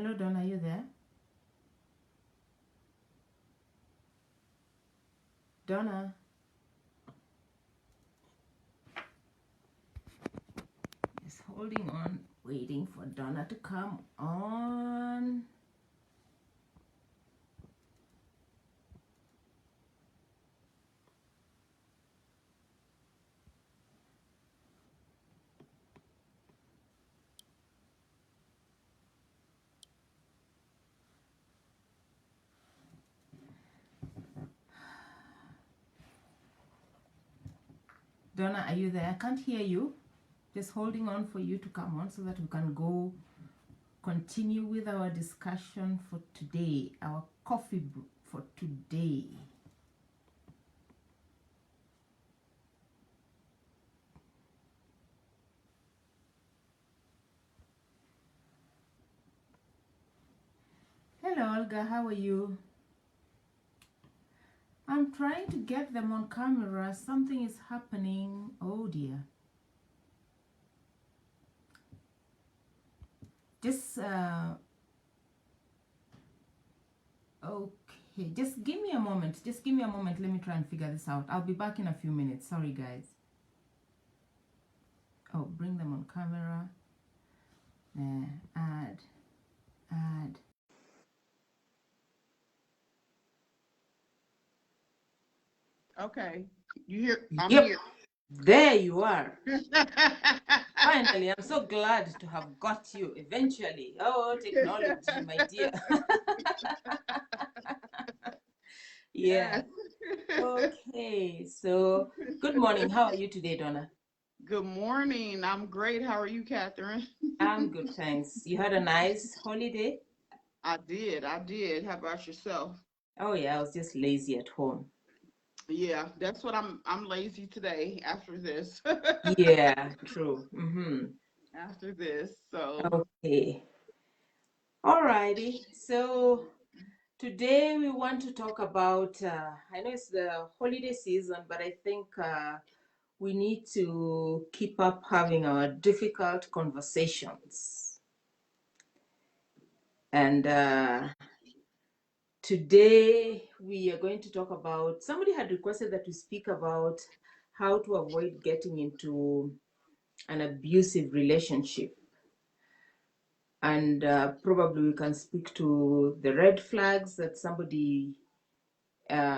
Hello, Donna, are you there? Donna? Just holding on, waiting for Donna to come on. Donna, are you there? I can't hear you. Just holding on for you to come on so that we can continue with our discussion for today, our coffee for today. Hello, Olga, how are you? I'm trying to get them on camera. Something is happening. Oh dear. Just, okay, just give me a moment. Just give me a moment. Let me try and figure this out. I'll be back in a few minutes. Sorry, guys. Oh, bring them on camera. Add. Okay. You hear? I'm Yep. here. There you are. Finally, I'm so glad to have got you eventually. Oh, technology, my dear. Yeah. Okay. So, good morning. How are you today, Donna? Good morning. I'm great. How are you, Catherine? I'm good, thanks. You had a nice holiday? I did. How about yourself? Oh yeah, I was just lazy at home. Yeah, that's what I'm lazy today after this. Yeah, true. Mm-hmm. After this. So, Okay. Alrighty. So today we want to talk about, I know it's the holiday season, but I think we need to keep up having our difficult conversations. And today we are going to talk about, somebody had requested that we speak about how to avoid getting into an abusive relationship. And probably we can speak to the red flags that somebody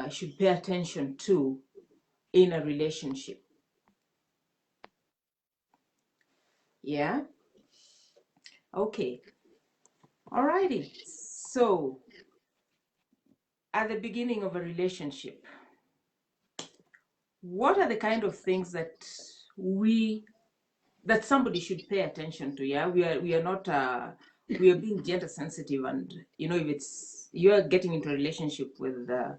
should pay attention to in a relationship. Yeah? Okay. Alrighty. So, at the beginning of a relationship, what are the kind of things that somebody should pay attention to? Yeah, we are not we are being gender sensitive, and if it's you're getting into a relationship with the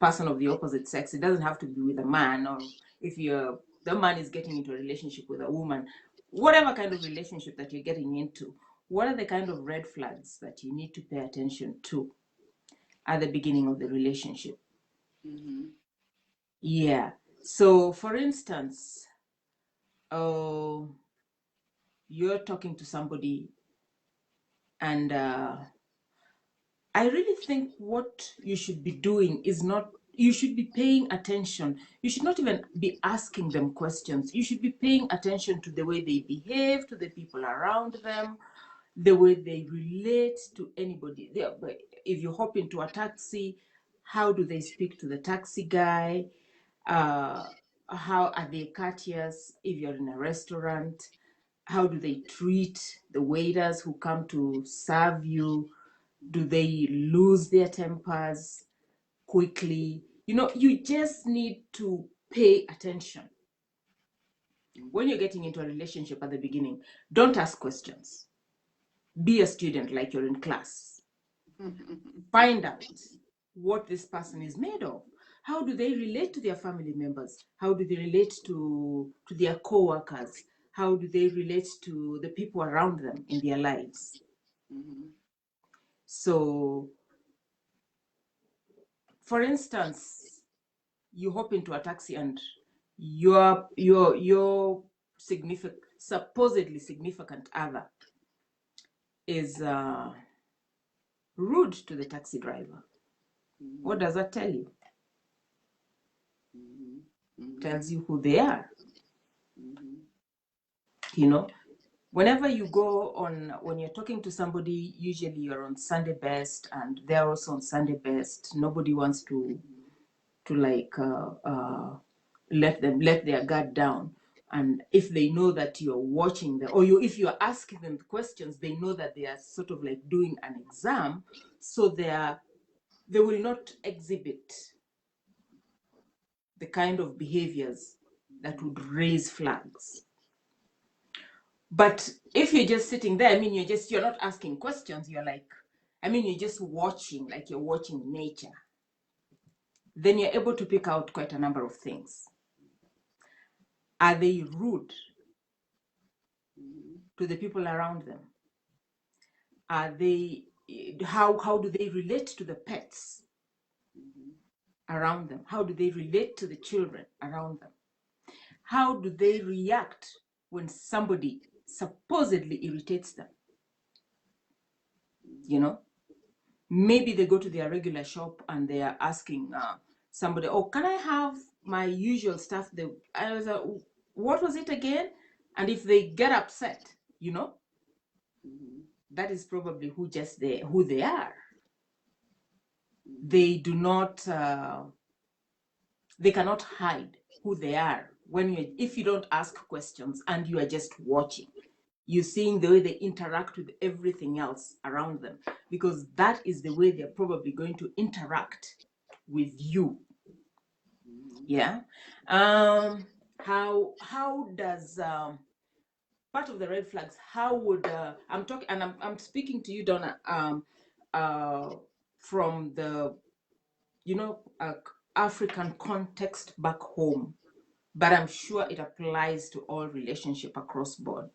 person of the opposite sex, it doesn't have to be with a man, or if the man is getting into a relationship with a woman, whatever kind of relationship that you're getting into, what are the kind of red flags that you need to pay attention to at the beginning of the relationship? Yeah. So, for instance, you're talking to somebody, and I really think what you should be doing is not, you should be paying attention. You should not even be asking them questions. You should be paying attention to the way they behave, to the people around them, the way they relate to anybody. If you hop into a taxi, how do they speak to the taxi guy? How are they courteous if you're in a restaurant? How do they treat the waiters who come to serve you? Do they lose their tempers quickly? You just need to pay attention. When you're getting into a relationship at the beginning, don't ask questions. Be a student like you're in class. Find out what this person is made of. How do they relate to their family members? How do they relate to their co-workers? How do they relate to the people around them in their lives? So, for instance, you hop into a taxi and your supposedly significant other is rude to the taxi driver. Mhm. What does that tell you? Mhm. Mhm. Tells you who they are. Mhm. You know, whenever you go on, when you're talking to somebody, usually you're on Sunday best, and they're also on Sunday best. Nobody wants to like let their guard down. And if they know that you're watching them, or if you're asking them questions, they know that they are sort of like doing an exam, so they will not exhibit the kind of behaviors that would raise flags. But if you're just sitting there, I mean, you're not asking questions, you're like, I mean, you're just watching, like you're watching nature, then you're able to pick out quite a number of things. Are they rude to the people around them? Are they, how do they relate to the pets around them? How do they relate to the children around them? How do they react when somebody supposedly irritates them? You know, maybe they go to their regular shop and they are asking somebody, oh, can I have my usual stuff? I was like, what was it again? And if they get upset, you know, that is probably who they are. They do not, they cannot hide who they are if you don't ask questions and you are just watching. You're seeing the way they interact with everything else around them, because that is the way they're probably going to interact with you. Yeah. How does part of the red flags? How would I'm talking, and I'm speaking to you, Donna, from the African context back home, but I'm sure it applies to all relationship across board.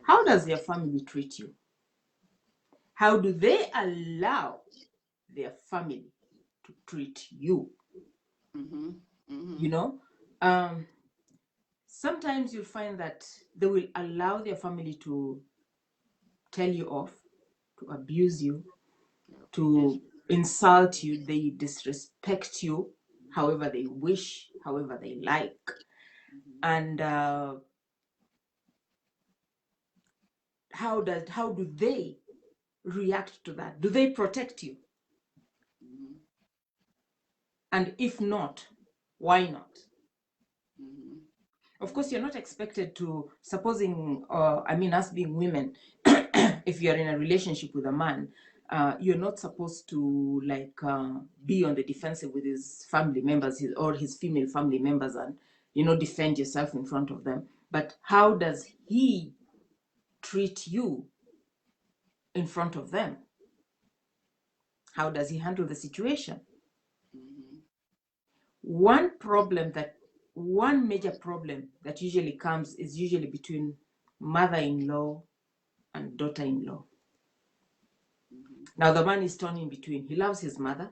How does your family treat you? How do they allow their family to treat you? You know, sometimes you'll find that they will allow their family to tell you off, to abuse you, to insult you. They disrespect you however they wish, however they like. And how do they react to that? Do they protect you? And if not, why not? Of course, you're not expected to, supposing, I mean, us being women, if you're in a relationship with a man, you're not supposed to like be on the defensive with his family members or his female family members and, defend yourself in front of them. But how does he treat you in front of them? How does he handle the situation? One major problem that usually comes is usually between mother-in-law and daughter-in-law. Now the man is torn in between. He loves his mother,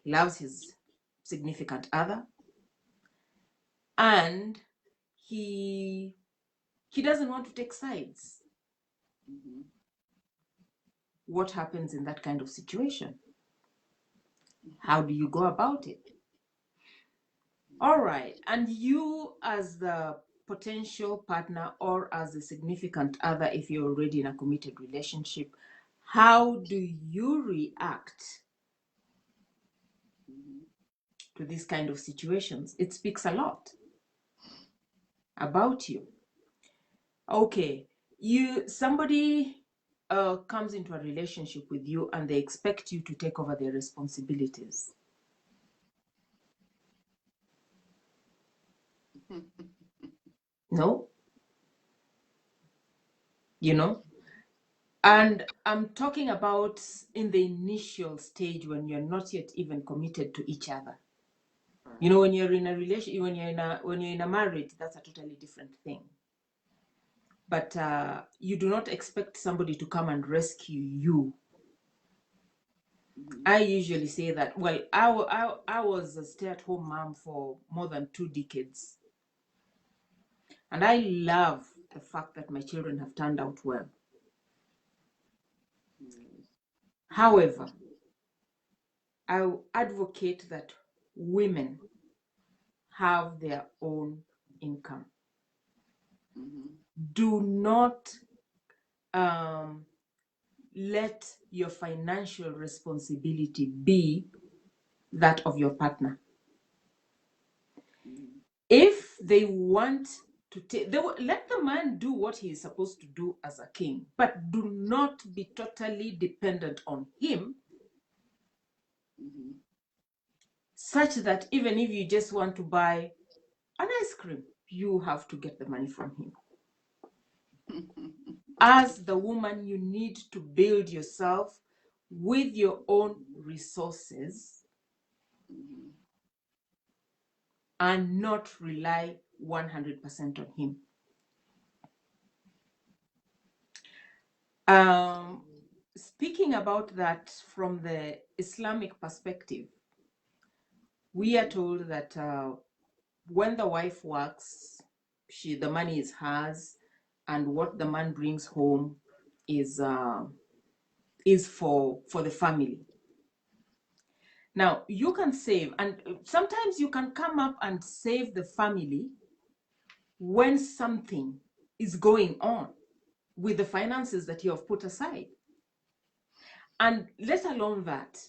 he loves his significant other, and he doesn't want to take sides. What happens in that kind of situation? How do you go about it? All right, and you as the potential partner or as a significant other, if you're already in a committed relationship, how do you react to these kind of situations? It speaks a lot about you. Okay, somebody comes into a relationship with you and they expect you to take over their responsibilities. No? And I'm talking about in the initial stage when you're not yet even committed to each other. When you're in a relationship, when you're in a marriage, that's a totally different thing. But you do not expect somebody to come and rescue you. I usually say that, well, I was a stay-at-home mom for more than 2 decades. And I love the fact that my children have turned out well. However, I advocate that women have their own income. Do not let your financial responsibility be that of your partner. If they want to take, let the man do what he is supposed to do as a king, but do not be totally dependent on him, such that even if you just want to buy an ice cream, you have to get the money from him. As the woman, you need to build yourself with your own resources and not rely 100% on him. Speaking about that from the Islamic perspective, we are told that when the wife works, the money is hers, and what the man brings home is for the family. Now, you can save, and sometimes you can come up and save the family when something is going on with the finances that you have put aside. And let alone that,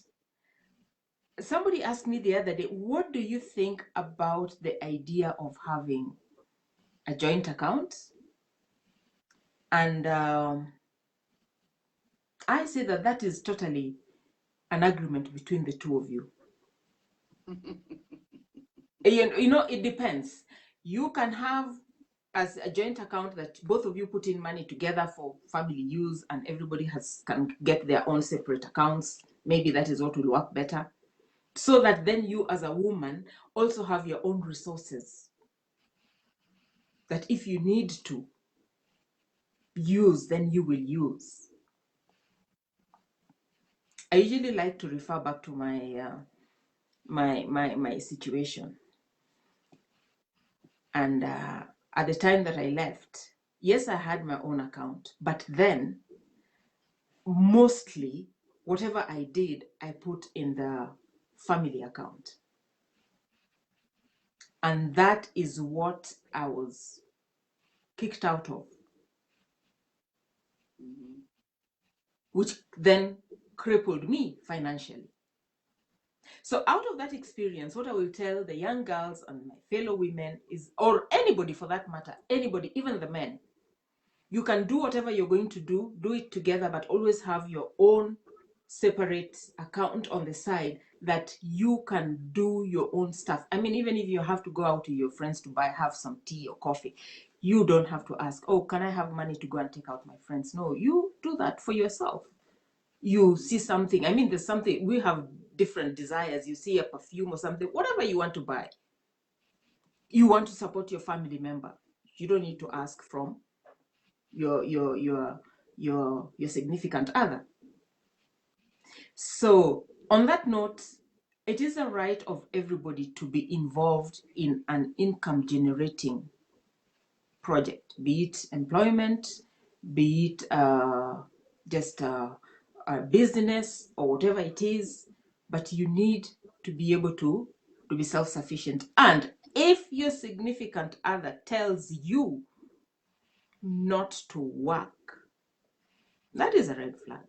somebody asked me the other day, what do you think about the idea of having a joint account? And I say that that is totally an agreement between the two of you. You know, it depends. You can have as a joint account that both of you put in money together for family use, and everybody can get their own separate accounts. Maybe that is what will work better. So that then you as a woman also have your own resources that if you need to use, then you will use. I usually like to refer back to my situation. And at the time that I left, yes, I had my own account, but then mostly whatever I did, I put in the family account. And that is what I was kicked out of, which then crippled me financially. So out of that experience, what I will tell the young girls and my fellow women is, or anybody for that matter, anybody, even the men, you can do whatever you're going to do it together, but always have your own separate account on the side that you can do your own stuff. I mean, even if you have to go out to your friends to have some tea or coffee, you don't have to ask, oh, can I have money to go and take out my friends? No, you do that for yourself. You see something, I mean, there's something, we have different desires. You see a perfume or something, whatever you want to buy, you want to support your family member, you don't need to ask from your significant other. So on that note, it is a right of everybody to be involved in an income generating project, be it employment, be it just a business or whatever it is, but you need to be able to be self-sufficient. And if your significant other tells you not to work, that is a red flag.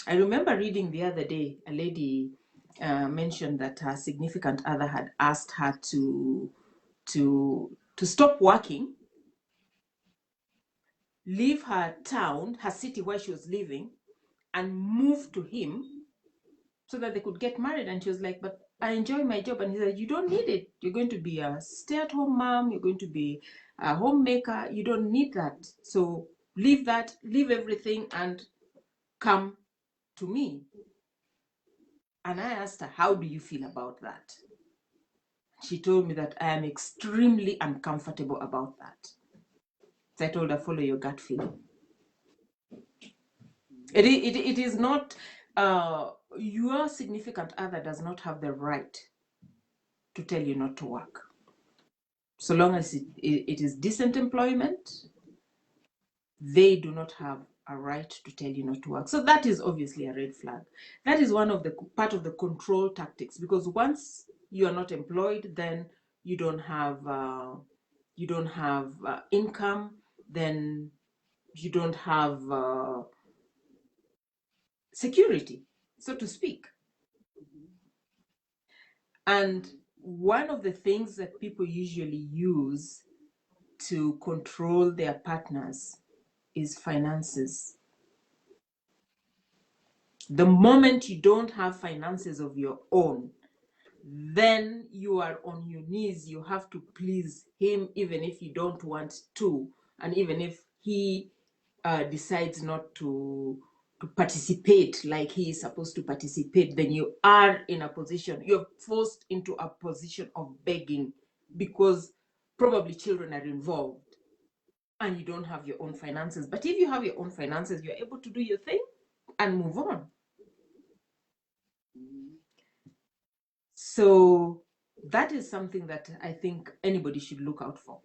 I remember reading the other day, a lady mentioned that her significant other had asked her to stop working, leave her town, her city where she was living, and move to him so that they could get married. And she was like, but I enjoy my job. And he said, you don't need it. You're going to be a stay-at-home mom. You're going to be a homemaker. You don't need that. So leave that, leave everything, and come to me. And I asked her, how do you feel about that? She told me that I am extremely uncomfortable about that. So I told her, follow your gut feeling. It is not, your significant other does not have the right to tell you not to work. So long as it is decent employment, they do not have a right to tell you not to work. So that is obviously a red flag. That is one of the part of the control tactics, because once you are not employed, then you don't have income, then you don't have security, so to speak. And one of the things that people usually use to control their partners is finances. The moment you don't have finances of your own, then you are on your knees. You have to please him, even if you don't want to, and even if he decides not to participate like he is supposed to participate, then you are in a position, you're forced into a position of begging, because probably children are involved and you don't have your own finances. But if you have your own finances, you're able to do your thing and move on. So that is something that I think anybody should look out for.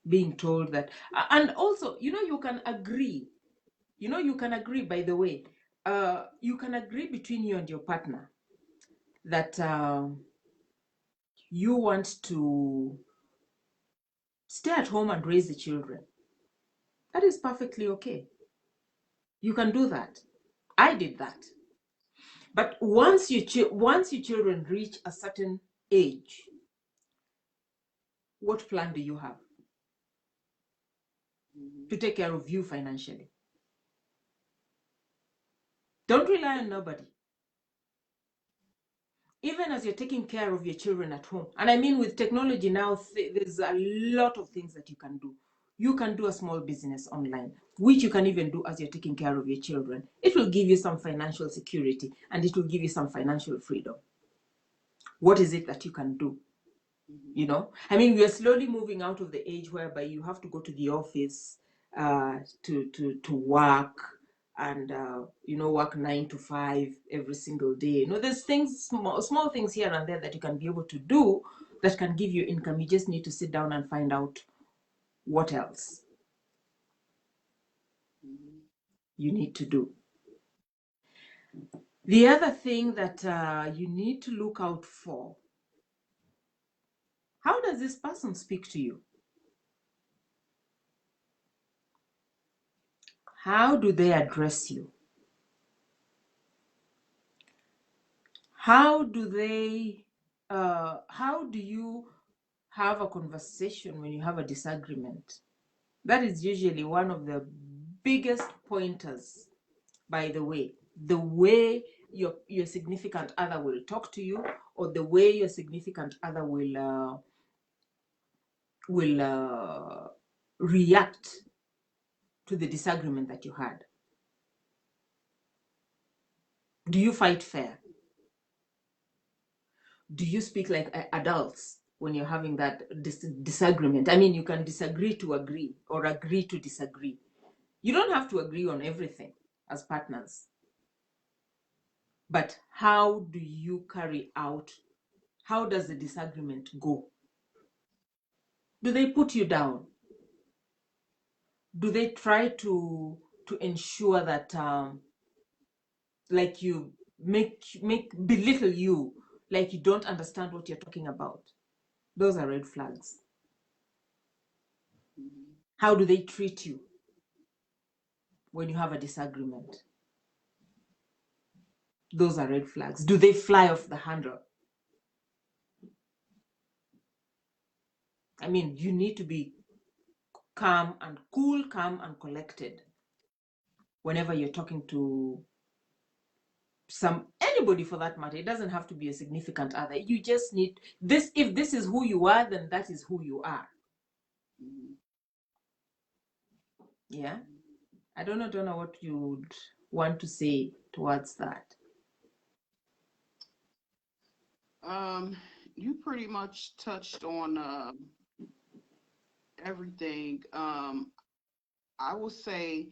Being told that, and also, you can agree. You can agree, by the way, you can agree between you and your partner that you want to stay at home and raise the children. That is perfectly okay. You can do that. I did that. But once your children reach a certain age, what plan do you have to take care of you financially? Don't rely on nobody. Even as you're taking care of your children at home. And I mean, with technology now, there's a lot of things that you can do. You can do a small business online, which you can even do as you're taking care of your children. It will give you some financial security, and it will give you some financial freedom. What is it that you can do? I mean, we are slowly moving out of the age whereby you have to go to the office to work, and work 9 to 5 every single day. There's things, small things here and there that you can be able to do that can give you income. You just need to sit down and find out what else you need to do. The other thing that you need to look out for: how does this person speak to you? How do they address you? How do you have a conversation when you have a disagreement? That is usually one of the biggest pointers, by the way. The way your significant other will talk to you, or the way your significant other will react to the disagreement that you had. Do you fight fair? Do you speak like adults when you're having that disagreement? I mean, you can disagree to agree, or agree to disagree. You don't have to agree on everything as partners. But how do you carry out? How does the disagreement go? Do they put you down? Do they try to ensure that like you make belittle you, like you don't understand what you're talking about? Those are red flags. How do they treat you when you have a disagreement? Those are red flags. Do they fly off the handle? I mean, you need to be calm and cool, calm and collected whenever you're talking to anybody, for that matter. It doesn't have to be a significant other. You just need this. If this is who you are, then that is who you are. Yeah. I don't know what you'd want to say towards that. You pretty much touched on everything. I will say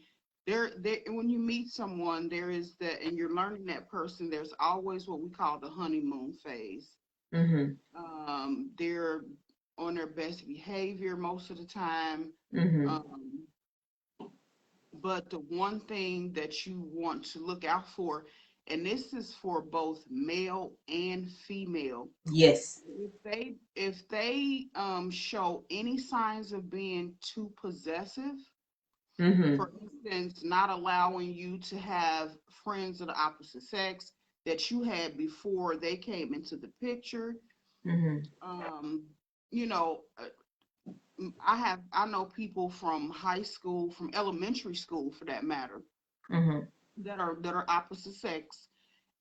there when you meet someone, there is that, and you're learning that person, there's always what we call the honeymoon phase. They're on their best behavior most of the time. But the one thing that you want to look out for, and this is for both male and female, Yes. if they show any signs of being too possessive, Mm-hmm. for instance, not allowing you to have friends of the opposite sex that you had before they came into the picture. Mm-hmm. Um, you know, I know people from high school, from elementary school for that matter, Mm-hmm. that are opposite sex,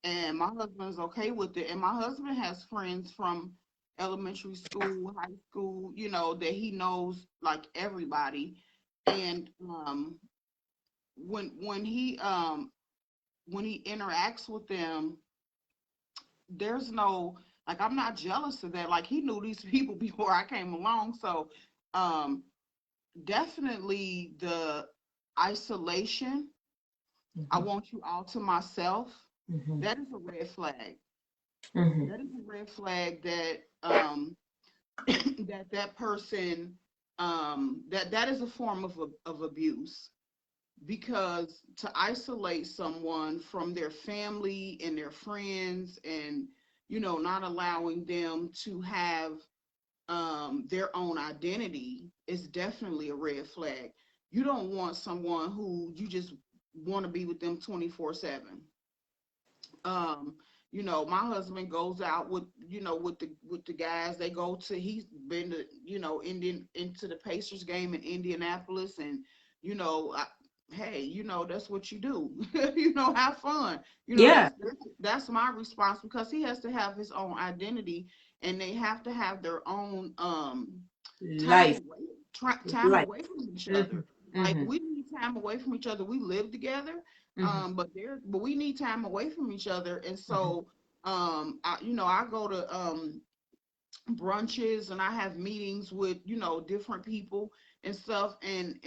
and my husband is okay with it. And my husband has friends from elementary school, high school, that he knows like everybody. And when he interacts with them, there's no, like, I'm not jealous of that. Like, he knew these people before I came along. So um definitely the isolation, I Mm-hmm. want you all to myself, Mm-hmm. that is a red flag. Mm-hmm. That is a red flag that that person, that is a form of abuse, because to isolate someone from their family and their friends, and not allowing them to have their own identity, is definitely a red flag. You don't want someone who you just want to be with them 24/7. um my husband goes out with the guys. They go to He's been to Indian into the Pacers game in Indianapolis, and hey, that's what you do. Have fun. Yeah. That's my response, because he has to have his own identity, and they have to have their own time Life. away time Right. away from each Mm-hmm. other. Like, Mm-hmm. we need time away from each other. We live together, Mm-hmm. but we need time away from each other. And Mm-hmm. so I go to brunches, and I have meetings with different people and stuff, and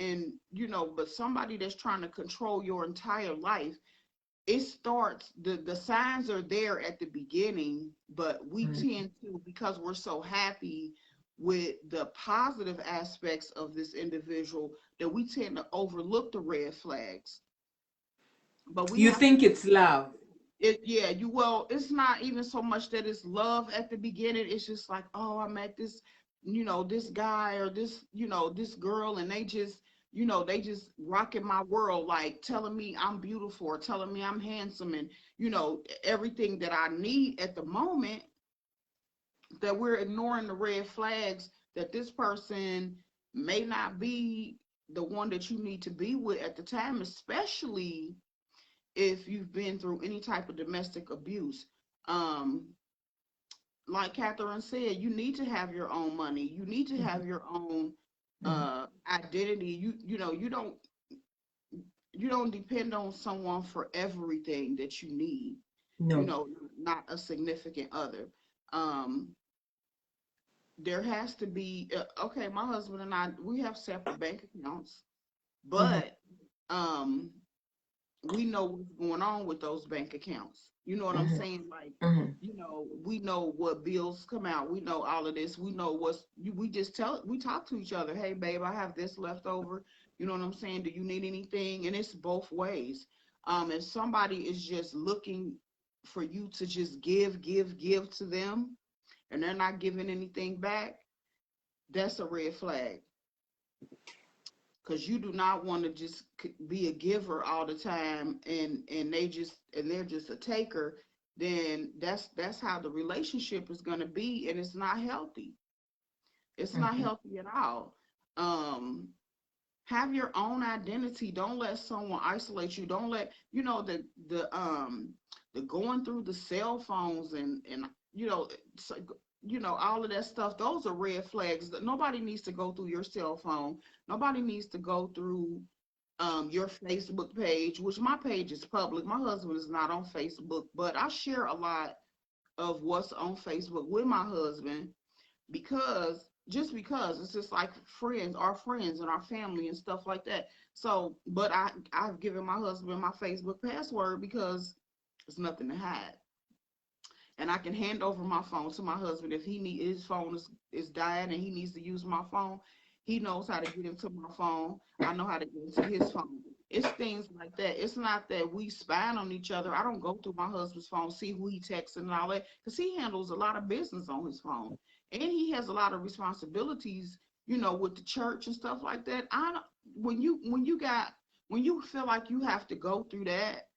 but somebody that's trying to control your entire life, it starts, the signs are there at the beginning, but we tend to, because we're so happy with the positive aspects of this individual, that we tend to overlook the red flags. But we You have to think it's love. yeah, well, it's not even so much that it's love at the beginning. It's just like, oh, I met this guy, or this girl, and they just rocking my world, like telling me I'm beautiful, or telling me I'm handsome, and everything that I need at the moment, that we're ignoring the red flags, that this person may not be the one that you need to be with at the time, especially if you've been through any type of domestic abuse. Um, like Catherine said, you need to have your own money. You need to Mm-hmm. have your own Mm-hmm. identity. You don't depend on someone for everything that you need. You No. know, not a significant other. Um, there has to be okay. My husband and I, we have separate bank accounts, Mm-hmm. but um, we know what's going on with those bank accounts. You know what I'm Mm-hmm. saying? Like, Mm-hmm. we know what bills come out. We know all of this. We know we just we talk to each other. Hey, babe, I have this left over. You know what I'm saying? Do you need anything? And it's both ways. If somebody is just looking for you to just give to them, and they're not giving anything back, that's a red flag, because you do not want to just be a giver all the time, and they're just a taker. Then that's how the relationship is going to be, and it's not healthy. It's not Mm-hmm. healthy at all. um have your own identity. Don't let someone isolate you. Don't let the going through the cell phones, and you know so, all of that stuff. Those are red flags. Nobody needs to go through your cell phone. Nobody needs to go through your Facebook page, which my page is public. My husband is not on Facebook, but I share a lot of what's on Facebook with my husband, because it's just like friends and our family and stuff like that. So, but I've given my husband my Facebook password, because there's nothing to hide, and I can hand over my phone to my husband if his phone is dying and he needs to use my phone. He knows how to get into my phone. I know how to get into his phone. It's things like that. It's not that we spying on each other. I don't go through my husband's phone, see who he texts and all that, because he handles a lot of business on his phone, and he has a lot of responsibilities, with the church and stuff like that. When you feel like you have to go through that,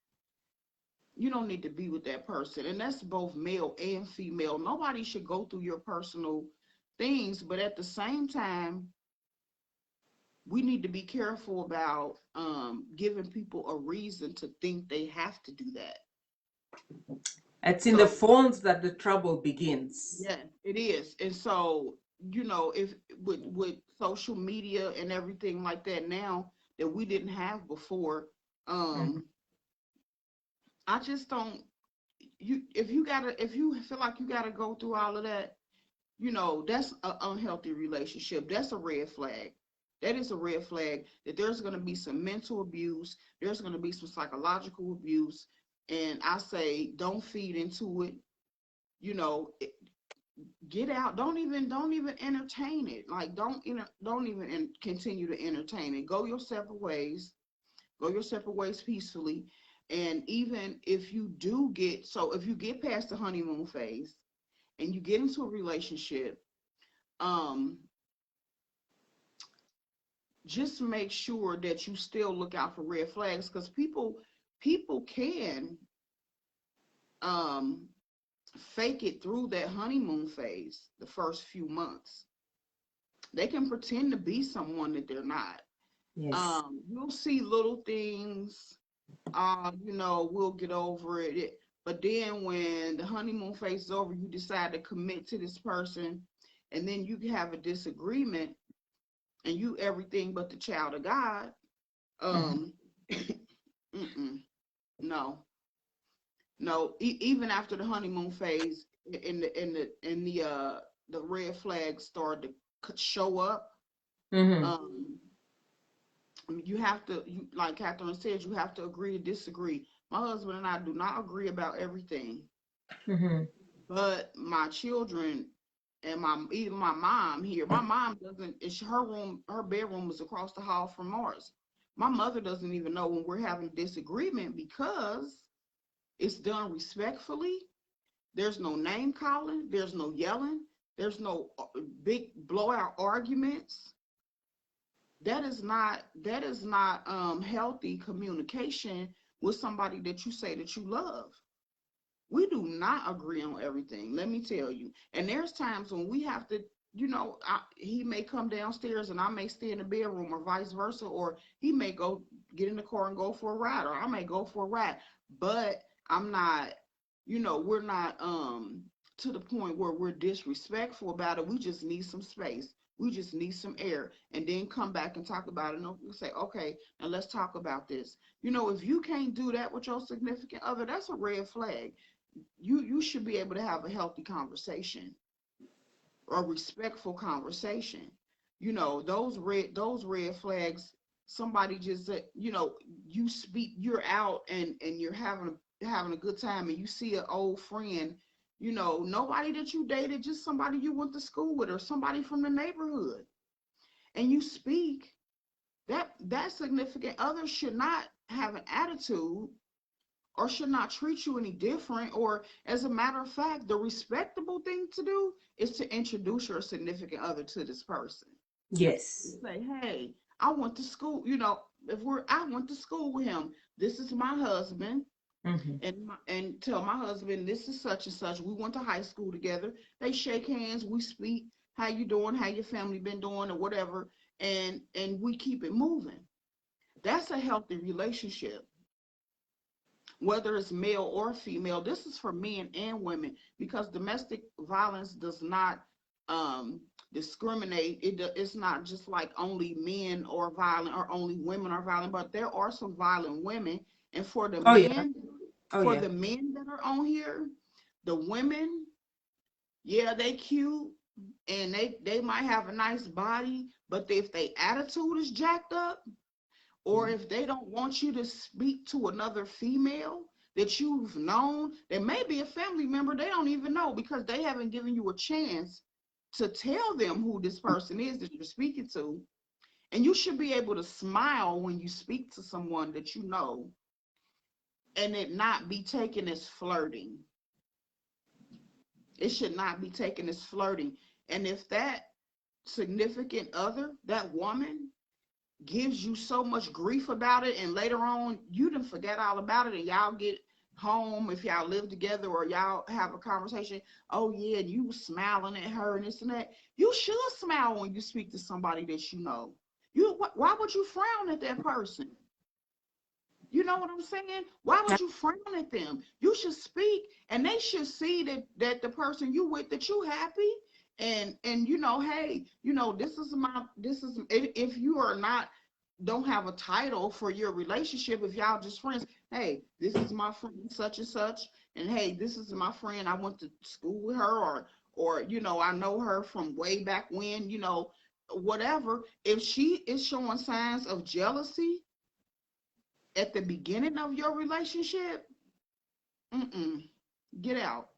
you don't need to be with that person, and that's both male and female. Nobody should go through your personal things, but at the same time, we need to be careful about giving people a reason to think they have to do that. It's in the So phones that the trouble begins. yeah, it is. And so, if with social media and everything like that now that we didn't have before, Mhm. I just don't. If you feel like you gotta go through all of that, that's an unhealthy relationship. That's a red flag. That is a red flag that there's going to be some mental abuse. There's going to be some psychological abuse. And I say, don't feed into it. You know, get out. Don't even entertain it. Like, don't even continue to entertain it. Go your separate ways. Go your separate ways peacefully. And even if if you get past the honeymoon phase and you get into a relationship, um, just make sure that you still look out for red flags, because people can um fake it through that honeymoon phase. The first few months they can pretend to be someone that they're not. Yes. You'll see little things, we'll get over it, but then when the honeymoon phase is over, you decide to commit to this person, and then you have a disagreement, and you everything but the child of God. Mhm. um Mm-mm. No, no. Even after the honeymoon phase, the red flags start to show up. Mhm. Um, you have to, like Catherine said, you have to agree to disagree. My husband and I do not agree about everything, Mhm. but my children and even my mom here. My mom doesn't. It's her room. Her bedroom is across the hall from ours. My mother doesn't even know when we're having a disagreement, because it's done respectfully. There's no name calling. There's no yelling. There's no big blowout arguments. That is not healthy communication with somebody that you say that you love. We do not agree on everything, let me tell you. And there's times when we have to, he may come downstairs and I may stay in the bedroom, or vice versa, or he may go get in the car and go for a ride, or I may go for a ride. But I'm not, we're not to the point where we're disrespectful about it. We just need some space. We just need some air, and then come back and talk about it. And we'll say, okay, now let's talk about this. If you can't do that with your significant other, that's a red flag. You should be able to have a healthy conversation, or respectful conversation. Those red flags. Somebody just you're out, and you're having a good time, and you see an old friend, nobody that you dated, just somebody you went to school with, or somebody from the neighborhood, and you speak. That significant other should not have an attitude, or should not treat you any different. Or, as a matter of fact, the respectable thing to do is to introduce your significant other to this person. Yes. Say, hey, I went to school, I went to school with him. This is my husband. Mhm. And tell my husband, this is such and such. We went to high school together. They shake hands, we speak, how you doing, how your family been doing, or whatever, and we keep it moving. That's a healthy relationship, whether it's male or female. This is for men and women, because domestic violence does not discriminate. It's not just like only men are violent or only women are violent, but there are some violent women. And Oh yeah. Oh for yeah. the men that are on here, the women, yeah, they cute, and they might have a nice body, but if they attitude is jacked up, or if they don't want you to speak to another female that you've known, that may be a family member they don't even know, because they haven't given you a chance to tell them who this person is that you're speaking to, And you should be able to smile when you speak to someone that you know and it not be taken as flirting. It should not be taken as flirting. And if that significant other, that woman, gives you so much grief about it, and later on you done forget all about it, and y'all get home, if y'all live together or y'all have a conversation, oh yeah, and you smiling at her and this and that, you should smile when you speak to somebody that you know. Why would you frown at that person? You know what I'm saying? Why would you frown at them? You should speak, and they should see that the person you with, that you happy, and you know, hey, you know, this is if you are not, don't have a title for your relationship, if y'all just friends, hey, this is my friend such and such, and hey, this is my friend, I went to school with her, or you know, I know her from way back when, you know, whatever. If she is showing signs of jealousy at the beginning of your relationship, get out,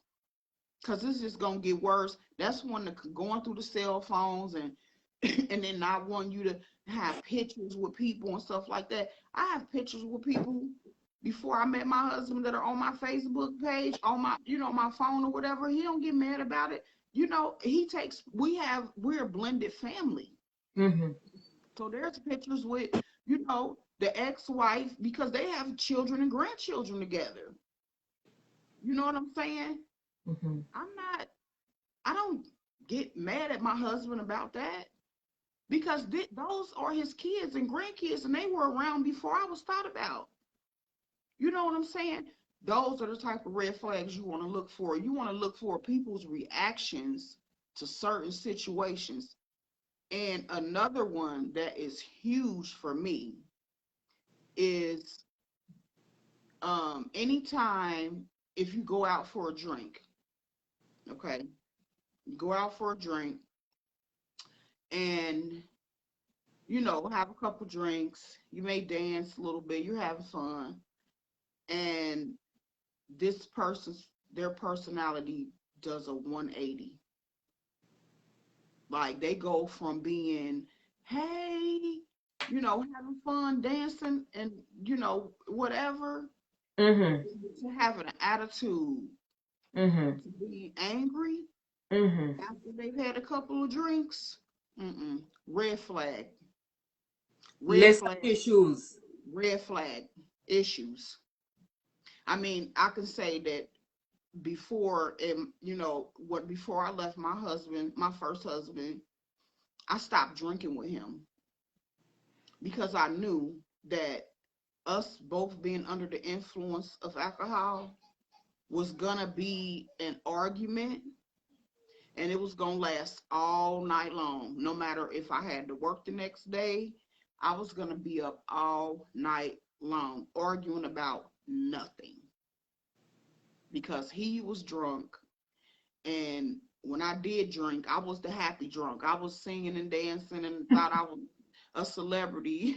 because this is gonna get worse. That's when going through the cell phones and and then not wanting you to have pictures with people and stuff like that. I have pictures with people before I met my husband that are on my Facebook page, on my, you know, my phone or whatever. He don't get mad about it. You know, we're a blended family. Mm-hmm. So there's pictures with, you know, the ex-wife, because they have children and grandchildren together. You know what I'm saying? Mm-hmm. I'm not, I don't get mad at my husband about that, because those are his kids and grandkids, and they were around before I was thought about. You know what I'm saying? Those are the type of red flags you want to look for. You want to look for people's reactions to certain situations. And another one that is huge for me is anytime, if you go out for a drink, okay, you go out for a drink and you know, have a couple drinks, you may dance a little bit, you're having fun, and this person's, their personality does a 180. Like they go from being, hey, you know, having fun, dancing, and you know, whatever, Mm-hmm. to having an attitude, Mm-hmm. to being angry Mm-hmm. after they've had a couple of drinks. Red flag, red Less flag, issues. red flag issues. I mean, I can say that before, and you know what, before I left my husband, my first husband, I stopped drinking with him because I knew that us both being under the influence of alcohol was gonna be an argument, and it was gonna last all night long. No matter if I had to work the next day, I was gonna be up all night long arguing about nothing, because he was drunk. And when I did drink, I was the happy drunk. I was singing and dancing and thought I was a celebrity.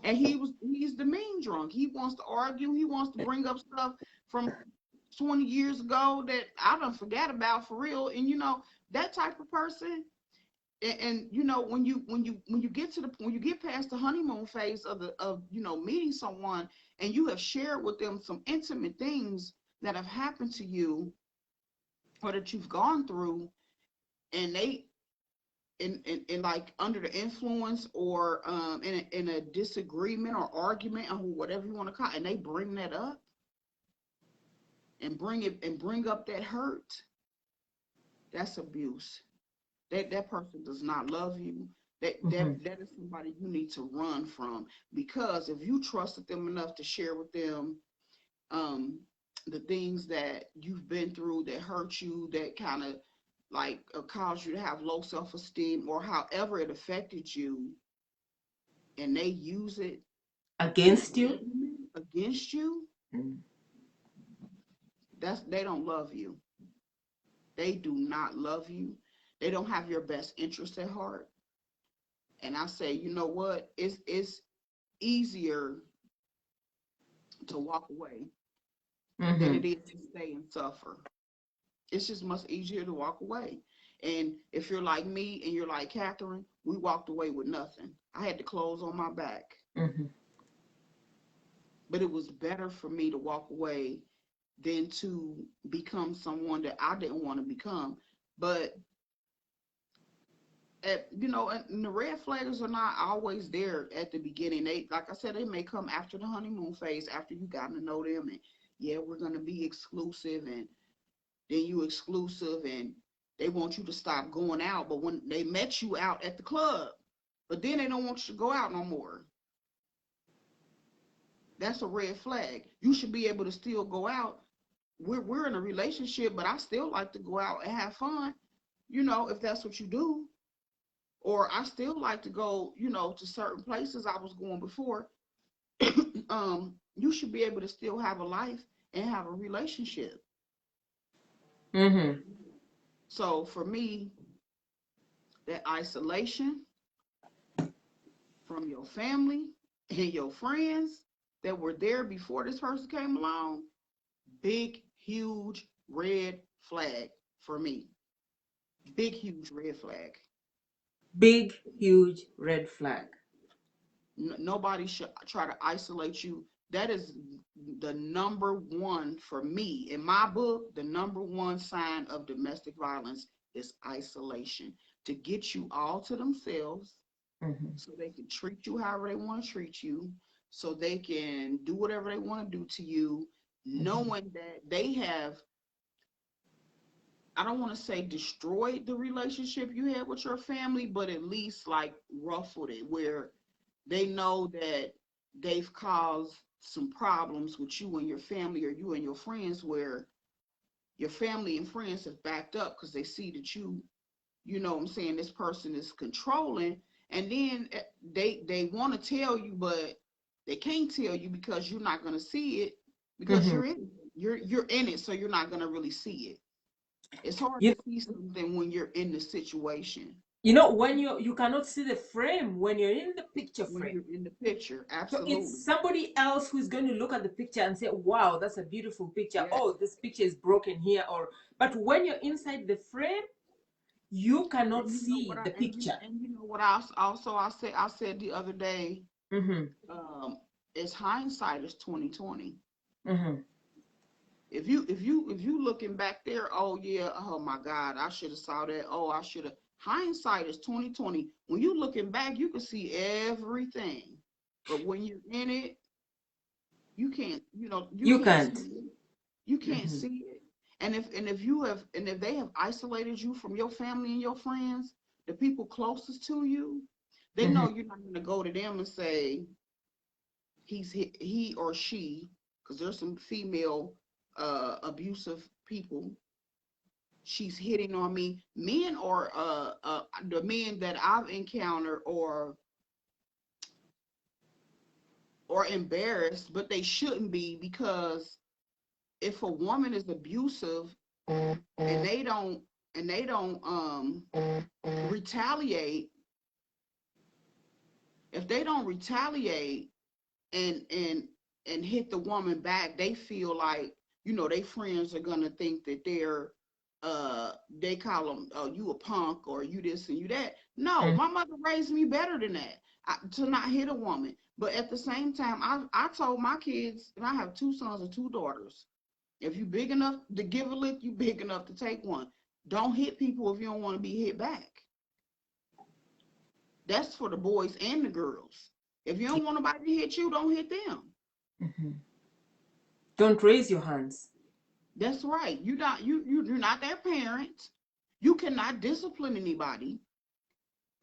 And he's the mean drunk. He wants to argue. He wants to bring up stuff from 20 years ago that I don't forget about for real. And you know, that type of person. And you know, when you get to the, when you get past the honeymoon phase of you know, meeting someone, and you have shared with them some intimate things that have happened to you or that you've gone through, and they in like under the influence, or in a disagreement or argument or whatever you want to call it, and they bring that up and bring up that hurt, that's abuse. That person does not love you. Mm-hmm. That is somebody you need to run from, because if you trusted them enough to share with them um the things that you've been through that hurt you, that kind of like caused you to have low self-esteem, or however it affected you, and they use it in Against you. argument against you, Mm. that's, they don't love you. They do not love you. They don't have your best interest at heart. And I say, you know what? It's easier to walk away than Mm-hmm. it is to stay and suffer. It's just much easier to walk away. And if you're like me and you're like Catherine, we walked away with nothing. I had the clothes on my back. Mhm. But it was better for me to walk away than to become someone that I didn't want to become. But and the red flags are not always there at the beginning. They, like I said, they may come after the honeymoon phase, after you got to know them, and yeah, we're gonna be exclusive, and then you exclusive, and they want you to stop going out. But when they met you out at the club, but then they don't want you to go out no more. That's a red flag. You should be able to still go out. We're in a relationship, but I still like to go out and have fun, if that's what you do. Or I still like to go, to certain places I was going before. You should be able to still have a life and have a relationship. Mhm. So for me, that isolation from your family and your friends that were there before this person came along, big, huge red flag for me. Big, huge red flag. Big, huge red flag. Nobody should try to isolate you. That is the number one for me. In my book, the number one sign of domestic violence is isolation. To get you all to themselves Mhm. so they can treat you however they want to treat you, so they can do whatever they want to do to you, Mhm. knowing that they have, I don't want to say destroyed the relationship you had with your family, but at least like ruffled it, where they know that they've caused some problems with you and your family, or you and your friends, where your family and friends have backed up because they see that you know what I'm saying, this person is controlling. And then they want to tell you, but they can't tell you because you're not going to see it, because Mhm. you're in it, so you're not going to really see it. It's hard to You, see something when you're in the situation, when you cannot see the frame when you're in the picture when frame. you're in the picture. So Absolutely. it's somebody else who's going to look at the picture and say, "Wow, that's a beautiful picture. Yes. Oh, this picture is broken here." Or, but when you're inside the frame, you cannot And you know what see I the picture. and you know what I also I said the other day, Mhm. um, is hindsight is 2020. Mhm. If you looking back there, oh yeah, oh my God, I should have saw that. Oh, I should have. Hindsight is 2020. When you looking back, you can see everything, but when you're in it, you can't. You You can't can't. see it. You can't Mhm. see it. And if they have isolated you from your family and your friends, the people closest to you, they Mhm. know you're not going to go to them and say he or she, because there's some female abusive people. She's hitting on me. Men, or the men that I've encountered, or embarrassed, but they shouldn't be, because if a woman is abusive and they don't retaliate, if they don't retaliate and hit the woman back, they feel like, they friends are gonna think that they call them, oh, you a punk, or you this and you that. No, Mhm. my mother raised me better than that, to not hit a woman. But at the same time, I told my kids, and I have 2 sons and 2 daughters, if you big enough to give a lick, you big enough to take one. Don't hit people if you don't want to be hit back. That's for the boys and the girls. If you don't want nobody to hit you, don't hit them. Mhm. Don't raise your hands. That's right. You're not their parent. You cannot discipline anybody.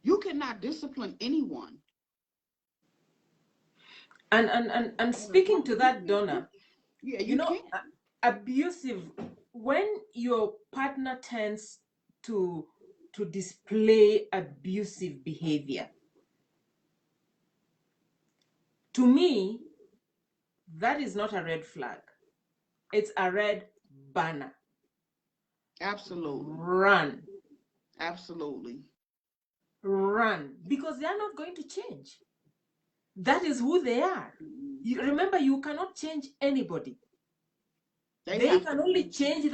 You cannot discipline anyone. And And as speaking long to you that, can't, Donna, yeah, you you know, can't. abusive, when your partner tends to display abusive behavior, to me, that is not a red flag. It's a red banner. Absolutely. Run. Absolutely. Run. Because they are not going to change. That is who they are. Mm-mm. You remember, you cannot change anybody. They They have to can only change. change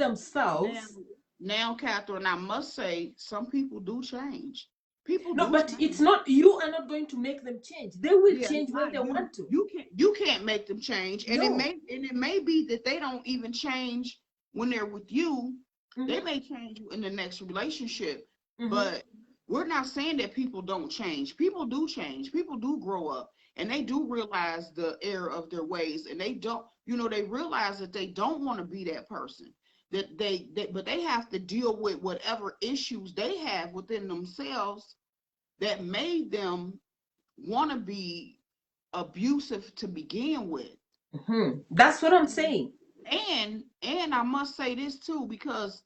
Now, themselves. now, Catherine, I must say, some people do change. People No, do but it's change. not, you are not going to make them change. They will Yeah, it's change when not they you. want to. You can't make them change, and No. it may be that they don't even change when they're with you. They Mm-hmm. may change you in the next relationship, Mm-hmm. but we're not saying that people don't change. People do change. People do grow up, and they do realize the error of their ways, and they don't. They realize that they don't want to be that person. But they have to deal with whatever issues they have within themselves that made them want to be abusive to begin with. Mm-hmm. That's what I'm saying. And I must say this too, because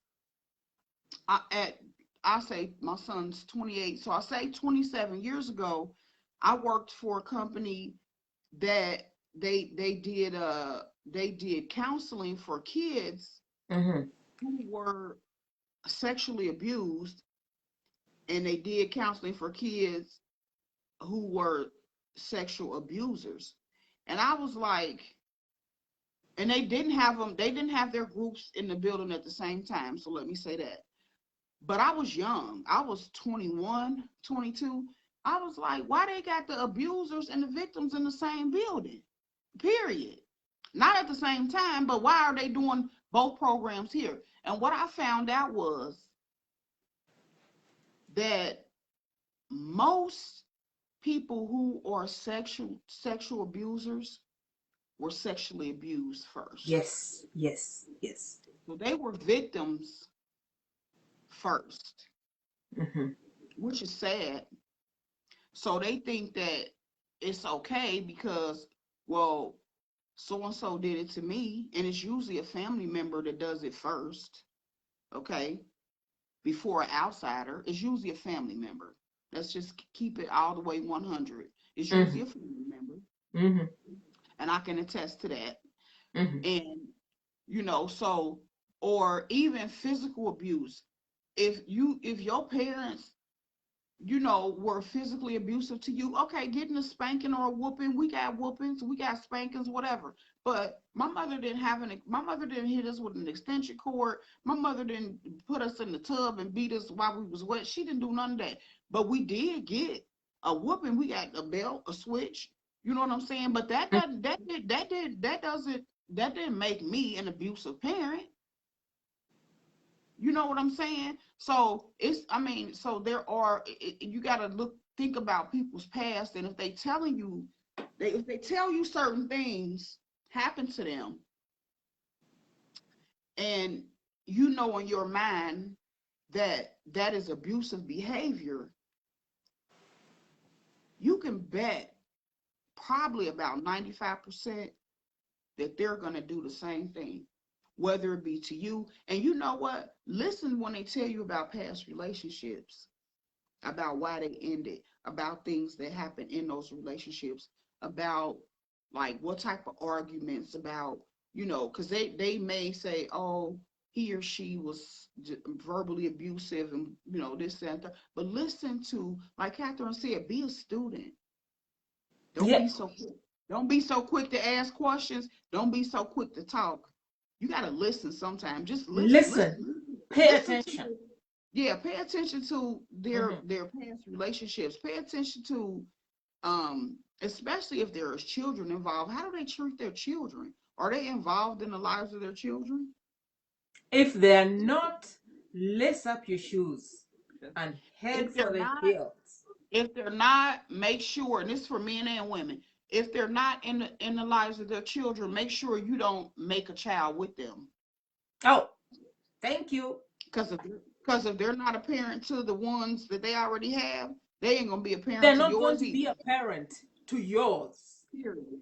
I at I say my son's 28, so I say 27 years ago, I worked for a company that they did counseling for kids Mm-hmm. who were sexually abused, and they did counseling for kids who were sexual abusers. And I was like, and they didn't have their groups in the building at the same time, so let me say that. But I was young. I was 21, 22. I was like, why they got the abusers and the victims in the same building? Period. Not at the same time, but why are they doing both programs here? And what I found out was that most people who are sexual abusers were sexually abused first. Yes, yes, yes. So they were victims first, Mm-hmm. which is sad. So they think that it's okay because, well, so and so did it to me, and it's usually a family member that does it first, okay, before an outsider. It's usually a family member. Let's just keep it all the way 100. It's usually Mm-hmm. a family member, Mm-hmm. and I can attest to that. Mm-hmm. And, so, or even physical abuse. If your parents were physically abusive to you, okay, getting a spanking or a whooping, we got whoopings, we got spankings, whatever. But my mother didn't hit us with an extension cord. My mother didn't put us in the tub and beat us while we was wet. She didn't do none of that. But we did get a whooping. We got a belt, a switch. You know what I'm saying? But that didn't make me an abusive parent. You know what I'm saying? So so there are, you got to think about people's past, and if they tell you certain things happen to them, and in your mind that that is abusive behavior, you can bet probably about 95% that they're going to do the same thing, whether it be to you. And you know what? Listen when they tell you about past relationships, about why they ended, about things that happened in those relationships, about like what type of arguments, about, because they may say, oh, he or she was verbally abusive, and this and that. But listen to, like Catherine said, be a student. Don't Yeah. be so quick. Don't be so quick to ask questions. Don't be so quick to talk. You got to listen sometimes. Just listen, Listen. listen, Pay listen to attention. yeah, pay attention to their Mm-hmm. their past relationships. Pay attention to, especially if there is children involved. How do they treat their children? Are they involved in the lives of their children? If they're not, lace up your shoes and head If for they're the not, hills. make sure, and this is for men and women, if they're not in the lives of their children, make sure you don't make a child with them. Oh, thank you. Because if they're not a parent to the ones that they already have, they ain't gonna be a They're parent to not going yours to be either. a parent to yours. Period.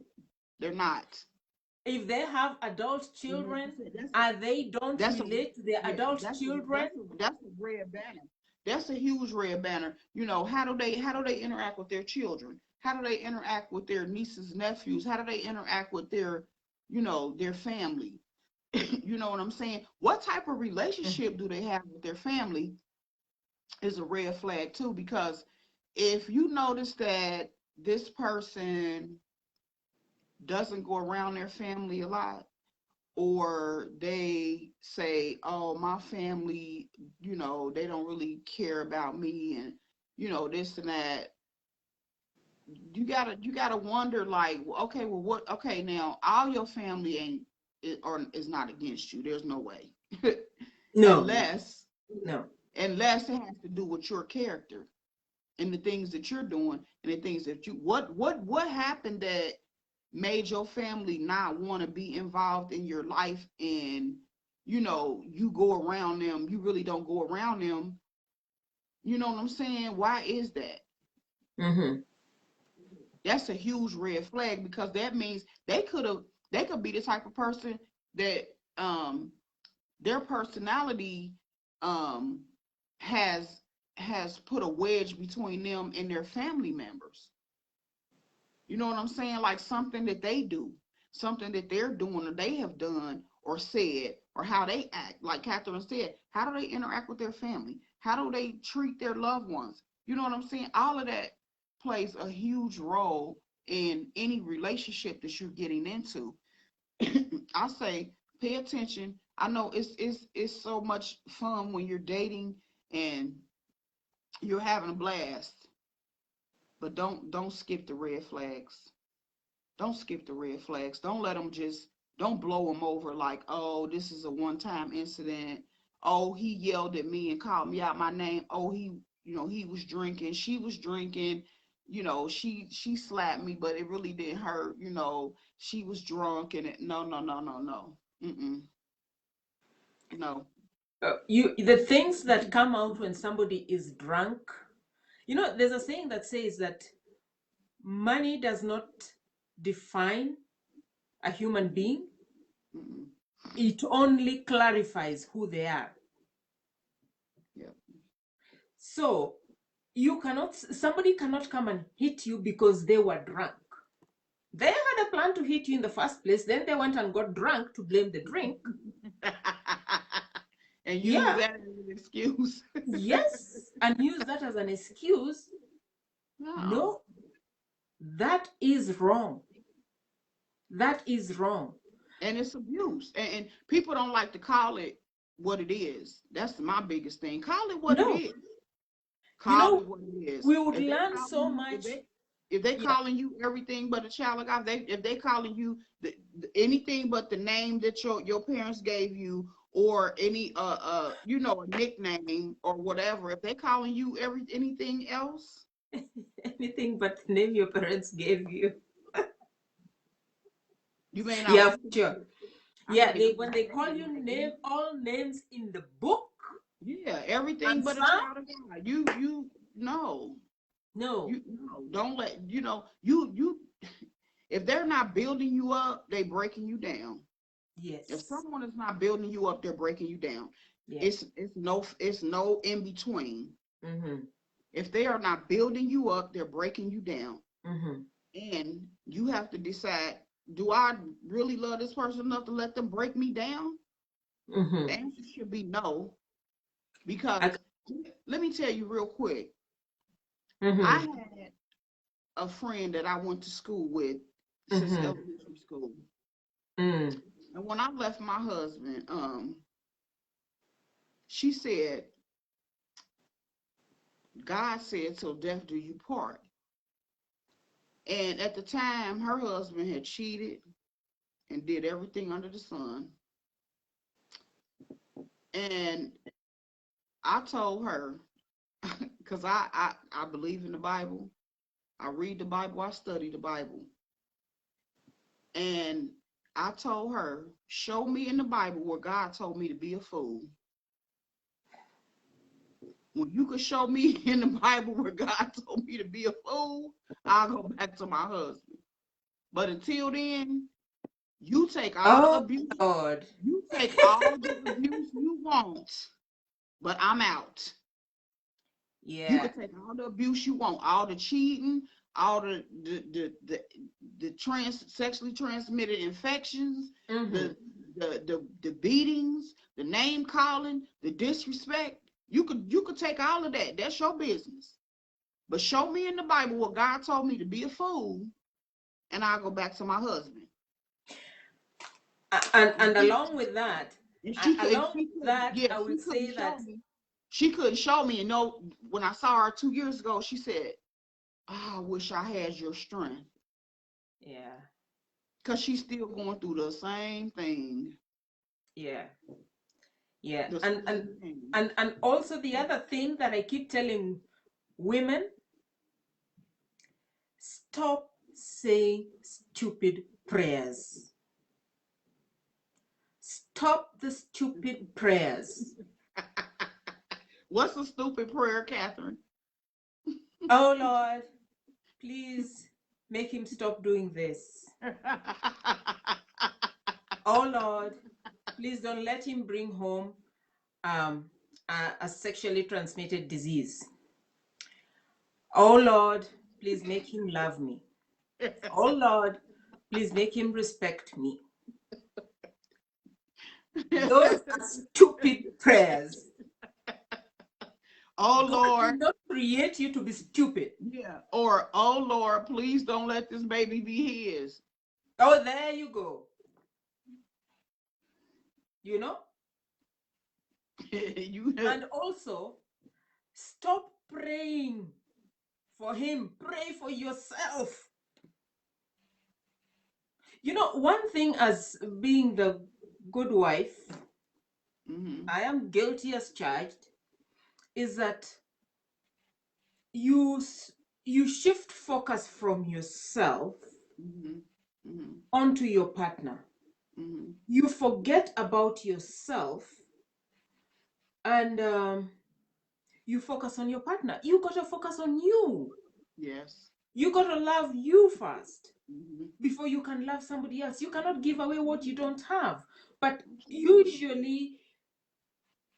They're not. If they have adult And like you children said, and they don't that's a relate to their yeah, adult children, that's a red banner. That's a huge red banner. How do they interact with their children? How do they interact with their nieces, nephews? How do they interact with their family? You know what I'm saying? What type of relationship do they have with their family is a red flag too, because if you notice that this person doesn't go around their family a lot, or they say, oh, my family, they don't really care about me, and this and that. You gotta wonder, like, okay, well, what? Okay, now all your family ain't or is not against you. There's no way, No, unless no. unless it has to do with your character and the things that you're doing and the things that you what happened that made your family not want to be involved in your life, and you go around them, you really don't go around them. You know what I'm saying? Why is that? Mm-hmm. That's a huge red flag, because that means they could be the type of person that their personality um has put a wedge between them and their family members. You know what I'm saying? Like something that they do, something that they're doing or they have done or said, or how they act. Like Catherine said, how do they interact with their family? How do they treat their loved ones? You know what I'm saying? All of that plays a huge role in any relationship that you're getting into. I say pay attention. I know it's so much fun when you're dating and you're having a blast, but don't skip the red flags. Don't skip the red flags. Don't let them just, don't blow them over like, oh, this is a one-time incident. Oh, he yelled at me and called me out my name. Oh, he was drinking. She was drinking. She slapped me, but it really didn't hurt. She was drunk and no, no, no, no, no. Mm-mm. No. The things that come out when somebody is drunk, there's a saying that says that money does not define a human being. Mm-mm. It only clarifies who they are. Yeah. So somebody cannot come and hit you because they were drunk. They had a plan to hit you in the first place, then they went and got drunk to blame the drink. And use Yeah, that as an excuse. yes, and use that as an excuse. No. No, that is wrong. That is wrong. And it's abuse. And people don't like to call it what it is. That's my biggest thing. Call it what it No, is. you Call know, it what it is. we would If they learn calling so you, much. if they Yeah, calling you everything but a child of God, if they calling you anything but the name that your parents gave you, or any a nickname or whatever, if they calling you anything else, anything but the name your parents gave you. you may not Yeah, like for it. sure. I Yeah, can't when they call you stand all names in the book, Yeah, everything and but a some, child of God. You no. no. No, don't let you if they're not building you up, they breaking you down. If Yes, someone is not building you up, they're breaking you down. yeah. It's no in between. Mm-hmm. If they are not building you up, they're breaking you down. Mm-hmm. And you have to decide, do I really love this person enough to let them break me down? The Mm-hmm. answer should be no, I, because let me tell you real quick. I mm-hmm. had a friend that I went to school with since Mm-hmm. elementary school. Mm. And when I left my husband, she said, God said, till death do you part. And at the time, her husband had cheated and did everything under the sun. And I told her, because I believe in the Bible, I read the Bible, I study the Bible. And I told her, show me in the Bible where God told me to be a fool. When you could show me in the Bible where God told me to be a fool, I'll go back to my husband. But until then, you take all the Oh abuse, Lord. you take all the abuse you want, but I'm out. You Yeah. could take all the abuse you want, all the cheating, all the sexually transmitted infections, Mm-hmm. the beatings, the name calling, the disrespect. You could take all of that. That's your business. But show me in the Bible where God told me to be a fool, and I'll go back to my husband. And And she, along with that, and she could, and along she with could, that, yeah, I will she couldn't say show that me. She couldn't show me. And no, when I saw her 2 years ago, she said, oh, I wish I had your strength. Yeah. Because she's still going through the same thing. Yeah. Yeah. The And same thing. and also the other thing that I keep telling women, stop saying stupid prayers. Stop the stupid prayers. What's a stupid prayer, Catherine? Oh Lord, please make him stop doing this. Oh Lord, please don't let him bring home a sexually transmitted disease. Oh Lord, please make him love me. Oh Lord, please make him respect me. Those are stupid prayers. Oh God Lord. did not create you to be stupid. Yeah. Or, oh Lord, please don't let this baby be his. Oh, there you go. You know? And also, stop praying for him. Pray for yourself. You know, one thing as being the good wife, I am guilty as charged, is that you shift focus from yourself onto your partner. You forget about yourself and you focus on your partner. You got to focus on you. Yes. You got to love you first before you can love somebody else. You cannot give away what you don't have. But usually,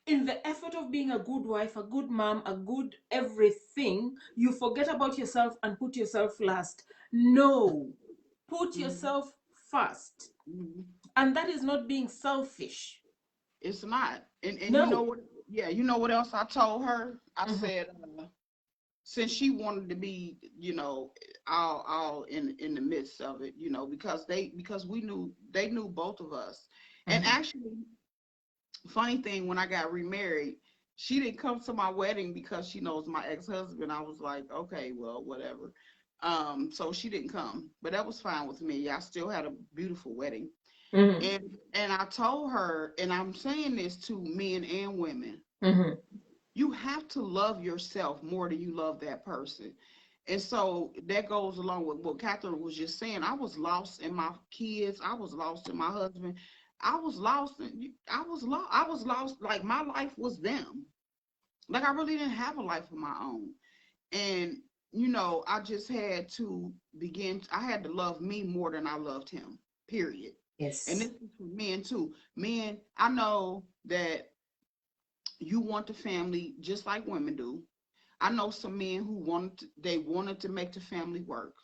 in the effort of being a good wife, a good mom, a good everything, you forget about yourself and put yourself last. No, put yourself first. And that is not being selfish. It's not. And No. you know what? Yeah, you know what else I told her? I said, since she wanted to be, you know, all in the midst of it, you know, because they knew both of us. And actually, funny thing, when I got remarried, she didn't come to my wedding because she knows my ex-husband. I was like, okay, well, whatever. So she didn't come, but that was fine with me. I still had a beautiful wedding. And I told her, and I'm saying this to men and women, you have to love yourself more than you love that person. And so that goes along with what Catherine was just saying. I was lost in my kids. I was lost in my husband. I was lost. I was lost. Like my life was them. Like I really didn't have a life of my own. And you know, I just had to I had to love me more than I loved him. Period. Yes. And this is for men too. Men, I know that you want the family just like women do. I know some men who wanted to make the family work.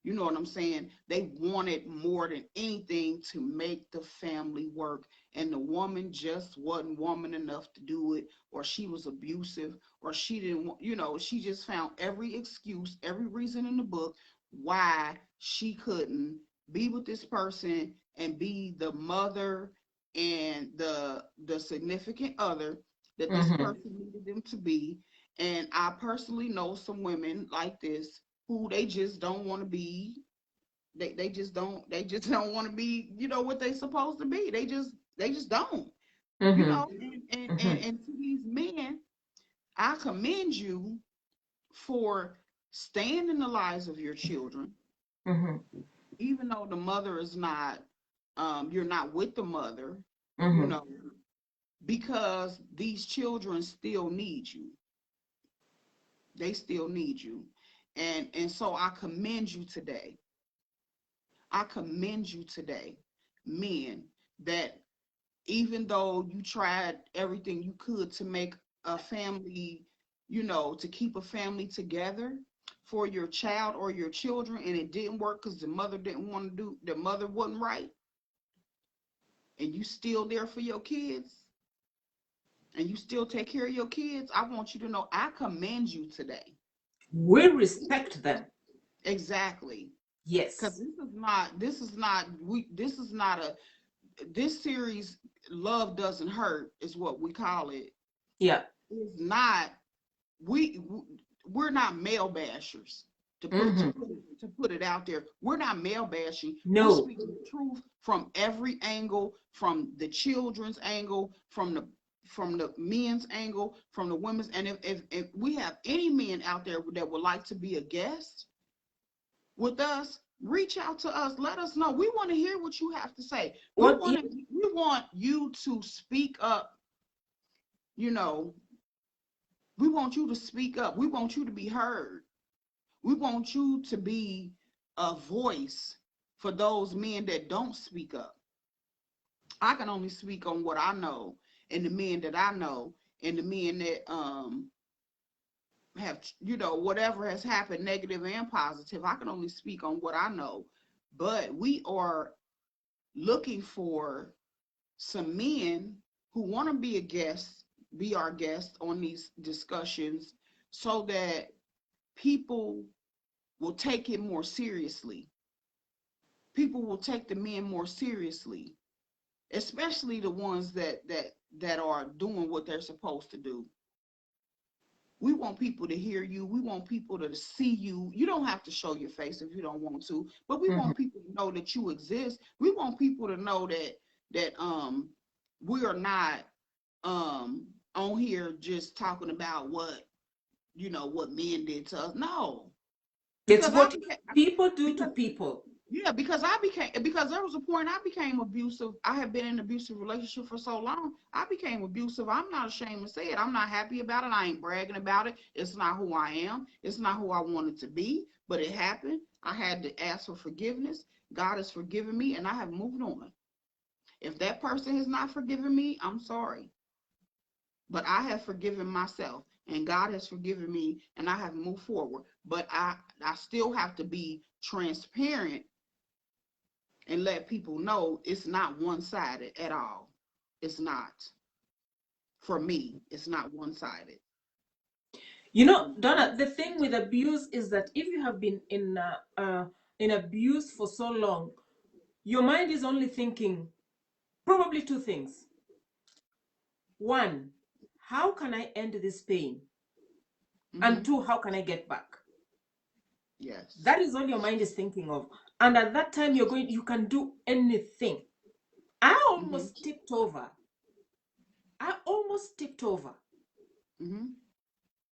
You know what I'm saying? They wanted more than anything to make the family work. And the woman just wasn't woman enough to do it, or she was abusive, or she didn't want, you know, she just found every excuse, every reason in the book why she couldn't be with this person and be the mother and the significant other that this person needed them to be. And I personally know some women like this who they just don't want to be. They just don't want to be, you know, what they supposed to be. They just don't. You know, and to these men, I commend you for staying in the lives of your children, even though the mother is not, you're not with the mother, you know, because these children still need you. They still need you. And so I commend you today. I commend you today, men, that even though you tried everything you could to make a family, you know, to keep a family together for your child or your children, and it didn't work because the mother didn't want to do, the mother wasn't right, and you still there for your kids, and you still take care of your kids, I want you to know I commend you today. We respect them. Exactly. Yes. Because this series, Love Doesn't Hurt, is what we call it. Yeah. is not, we we're not male bashers, Mm-hmm. to put it out there. We're not male bashing. We're No. speaking the truth from every angle, from the children's angle, from the men's angle, from the women's. And if we have any men out there that would like to be a guest with us, reach out to us. Let us know. We want to hear what you have to say. We What? want to, we want you to speak up. You know, we want you to speak up. We want you to be heard. We want you to be a voice for those men that don't speak up. I can only speak on what I know, and the men that I know, and the men that have, whatever has happened, negative and positive. I can only speak on what I know. But we are looking for some men who want to be a guest, be our guest on these discussions, so that people will take it more seriously. People will take the men more seriously, especially the ones that are doing what they're supposed to do. We want people to hear you. We want people to see you. You don't have to show your face if you don't want to, but we Mm-hmm. want people to know that you exist. We want people to know that we are not on here just talking about what men did to us. No, It's because what people do to because people. yeah, because there was a point I became abusive. I had been in an abusive relationship for so long. I became abusive. I'm not ashamed to say it. I'm not happy about it. I ain't bragging about it. It's not who I am. It's not who I wanted to be, but it happened. I had to ask for forgiveness. God has forgiven me, and I have moved on. If that person has not forgiven me, I'm sorry. But I have forgiven myself, and God has forgiven me, and I have moved forward. But I still have to be transparent and let people know it's not one-sided at all. It's not. For me, it's not one-sided. You know, Donna, the thing with abuse is that if you have been in abuse for so long, your mind is only thinking probably two things. One, how can I end this pain? And Mm-hmm. two, how can I get back? Yes. That is all your mind is thinking of. And at that time, you can do anything. I Mm-hmm. almost tipped over. I almost tipped over, Mm-hmm.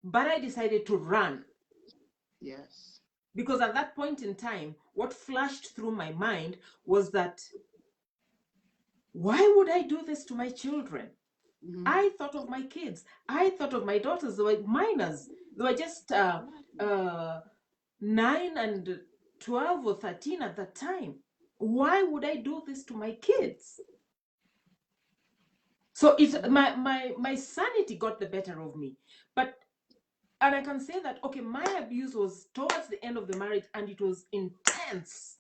but I decided to run Yes. because at that point in time, what flashed through my mind was that why would I do this to my children? Mm-hmm. I thought of my kids. I thought of my daughters. They were minors. They were just uh, 9 and 12 or 13 at that time. Why would I do this to my kids? So Mm-hmm. my sanity got the better of me. But and I can say that okay, my abuse was towards the end of the marriage and it was intense.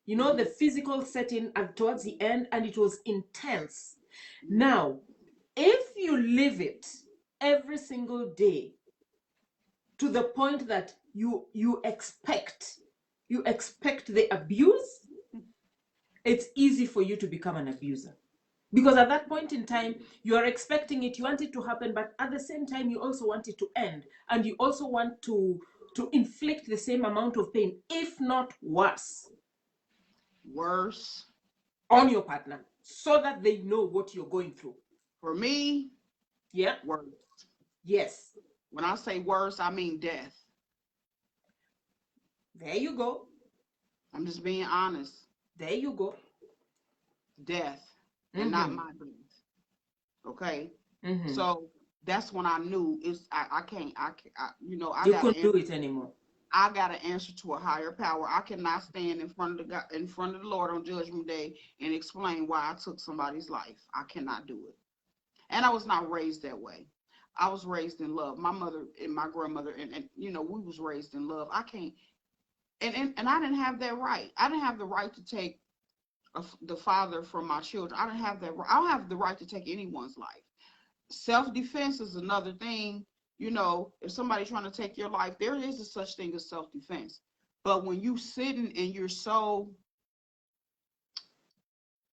You know, Mm-hmm. the physical setting towards the end, and it was intense. Mm-hmm. Now, if you live it every single day to the point that you expect the abuse, it's easy for you to become an abuser. Because at that point in time, you are expecting it, you want it to happen, but at the same time, you also want it to end. And you also want to inflict the same amount of pain, if not worse, Worse. on your partner so that they know what you're going through. For me, Yeah? worse. Yes. When I say worse, I mean death. There you go. I'm just being honest. There you go. Death, and not Mm-hmm. my death. Okay. Mm-hmm. So that's when I knew I can't. I You got couldn't to do it anymore. I got to answer to a higher power. I cannot stand in front of the God, in front of the Lord on Judgment Day and explain why I took somebody's life. I cannot do it. And I was not raised that way. I was raised in love. My mother and my grandmother and we was raised in love. I can't and I didn't have that right. I didn't have the right to take the father from my children. I didn't have that. I don't have the right to take anyone's life. Self-defense is another thing. If somebody's trying to take your life, there is a such thing as self-defense. But when you sitting and you're so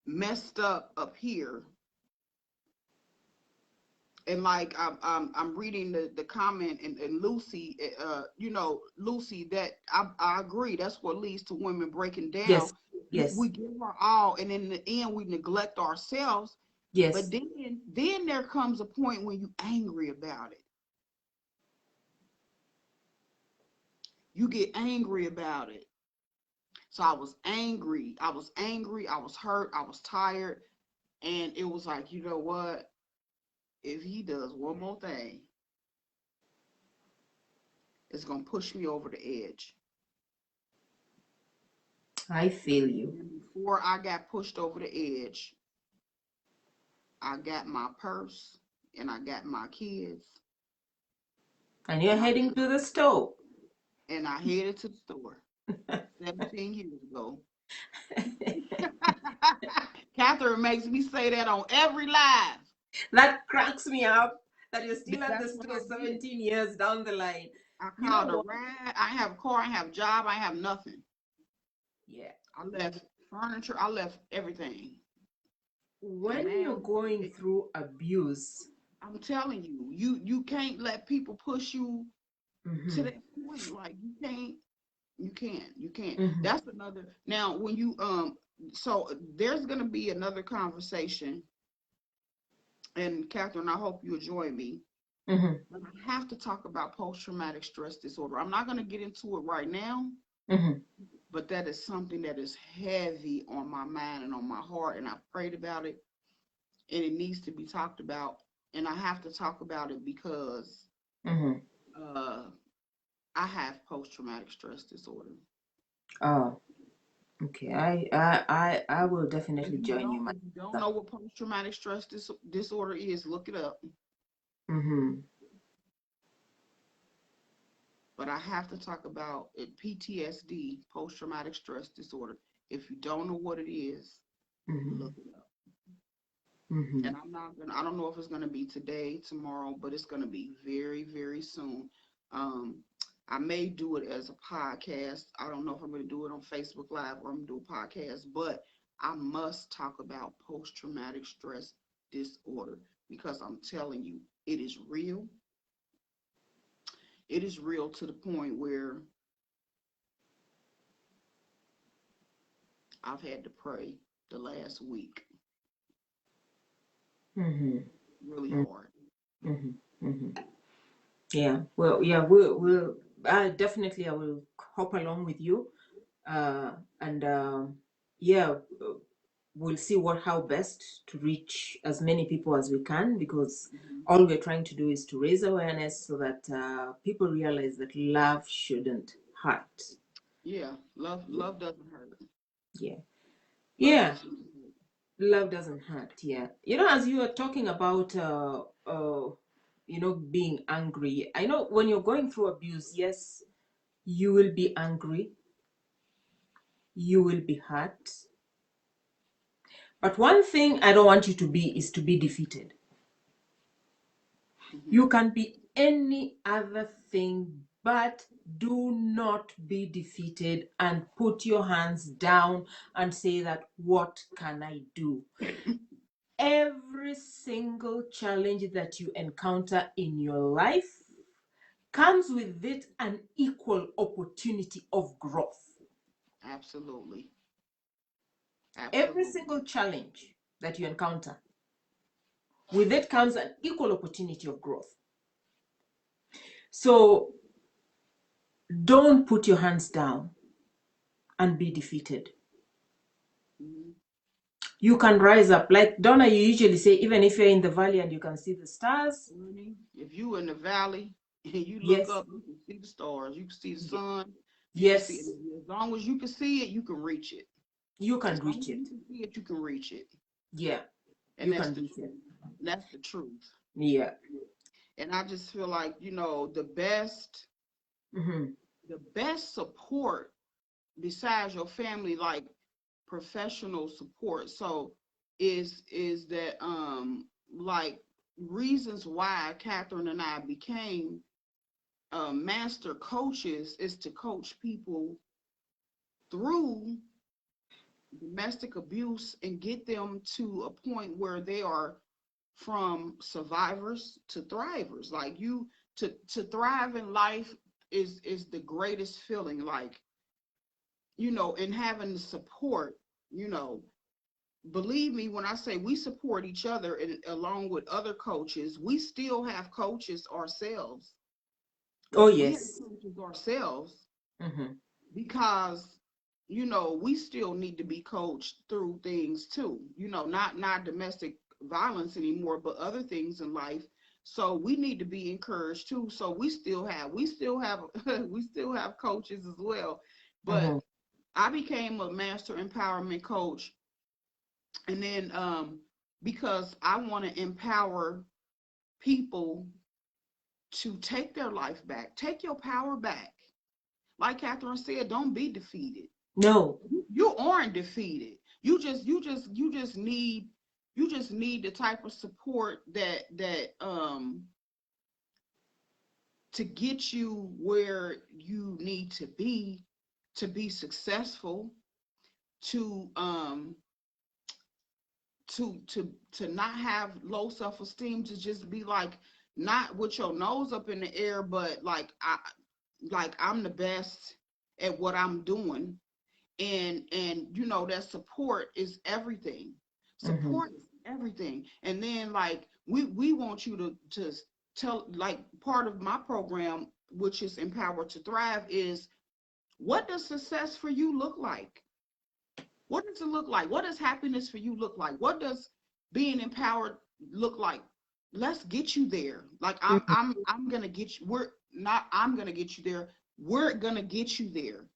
messed up here, And like I'm reading the comment and Lucy, Lucy, that I agree. That's what leads to women breaking down. Yes, We yes, give our all, and in the end, we neglect ourselves. But yes. then there comes a point when you angry about it. You get angry about it. So I was angry. I was angry. I was hurt. I was tired. And it was like, you know what? If he does one more thing, it's going to push me over the edge. I feel you. And before I got pushed over the edge, I got my purse and I got my kids And you're and heading to the stove. I headed to the store 17 years ago. Catherine makes me say that on every live. That cracks me up that you're still at the That's what I store did. 17 years down the line. I You know called a what? ride. I have a car. I have a job. I have nothing. Yeah. I left furniture. I left everything. And When you're now going through abuse, I'm telling you, you can't let people push you to mhm, that point. Like you can't. mhm, That's another. Now when you so there's gonna be another conversation, and Catherine, I hope you join me. mhm, But I have to talk about post-traumatic stress disorder. I'm not gonna get into it right now, mhm. but that is something that is heavy on my mind and on my heart, and I prayed about it, and it needs to be talked about, and I have to talk about it because Mhm. uh, I have post-traumatic stress disorder. Oh, okay. I will definitely join you, If you don't Martha. know what post-traumatic stress disorder is, look it up. Mm-hmm. But I have to talk about it, PTSD, post-traumatic stress disorder. If you don't know what it is, Mm-hmm. look it up. Mm-hmm. And I don't know if it's gonna be today, tomorrow, but it's gonna be very, very soon. Um, I may do it as a podcast. I don't know if I'm gonna do it on Facebook Live or I'm gonna do a podcast, but I must talk about post-traumatic stress disorder because I'm telling you, it is real. It is real to the point where I've had to pray the last week Mm-hmm. really hard. Mm-hmm. Mm-hmm. Yeah. Well, yeah, we'll I definitely I will hop along with you. And yeah, we'll see what how best to reach as many people as we can, because Mhm. all we're trying to do is to raise awareness so that people realize that love shouldn't hurt. Yeah, Yeah. love doesn't hurt. Yeah. Love Yeah. doesn't hurt. Love doesn't hurt. Yeah. As you were talking about being angry, I know when you're going through abuse, yes, you will be angry, you will be hurt. But one thing I don't want you to be is to be defeated. Hmm. You can be any other thing, but do not be defeated and put your hands down and say that, what can I do? Every single challenge that you encounter in your life comes with it an equal opportunity of growth. Absolutely. Every Absolutely. single challenge that you encounter, with it comes an equal opportunity of growth. So don't put your hands down and be defeated. Hmm. You can rise up. Like Donna, you usually say, even if you're in the valley and you can see the stars, If you in the valley and you look yes, up, you can see the stars, you can see the sun, you can see it. yes, As long as you can see it, you can reach it. you As can long reach as you it. can see it, you can reach it. Yeah, And you that's can the reach it. truth. That's the truth. Yeah. And I just feel like, Mm-hmm. the best support besides your family, like professional support. So is that like reasons why Catherine and I became master coaches is to coach people through domestic abuse and get them to a point where they are from survivors to thrivers. Like you to thrive in life is the greatest feeling. Like, and having the support, you know, believe me when I say we support each other and along with other coaches, we still have coaches ourselves. Oh, We have yes. coaches ourselves Mm-hmm. because we still need to be coached through things too, not domestic violence anymore, but other things in life. So we need to be encouraged too. So we still have we still have coaches as well. But Mm-hmm. I became a master empowerment coach, and then because I want to empower people to take their life back, take your power back. Like Catherine said, don't be defeated. No. You aren't defeated. You just need the type of support that to get you where you need to be successful, to to not have low self-esteem, to just be like, not with your nose up in the air, but like I'm the best at what I'm doing. And that support is everything. Mm-hmm. Support is everything. And then, like, we want you to tell, like, part of my program, which is Empower to Thrive, is what does success for you look like? What does it look like? What does happiness for you look like? What does being empowered look like? Let's get you there. Like, Mm-hmm. I'm gonna get you. We're not I'm gonna get you there. We're gonna get you there.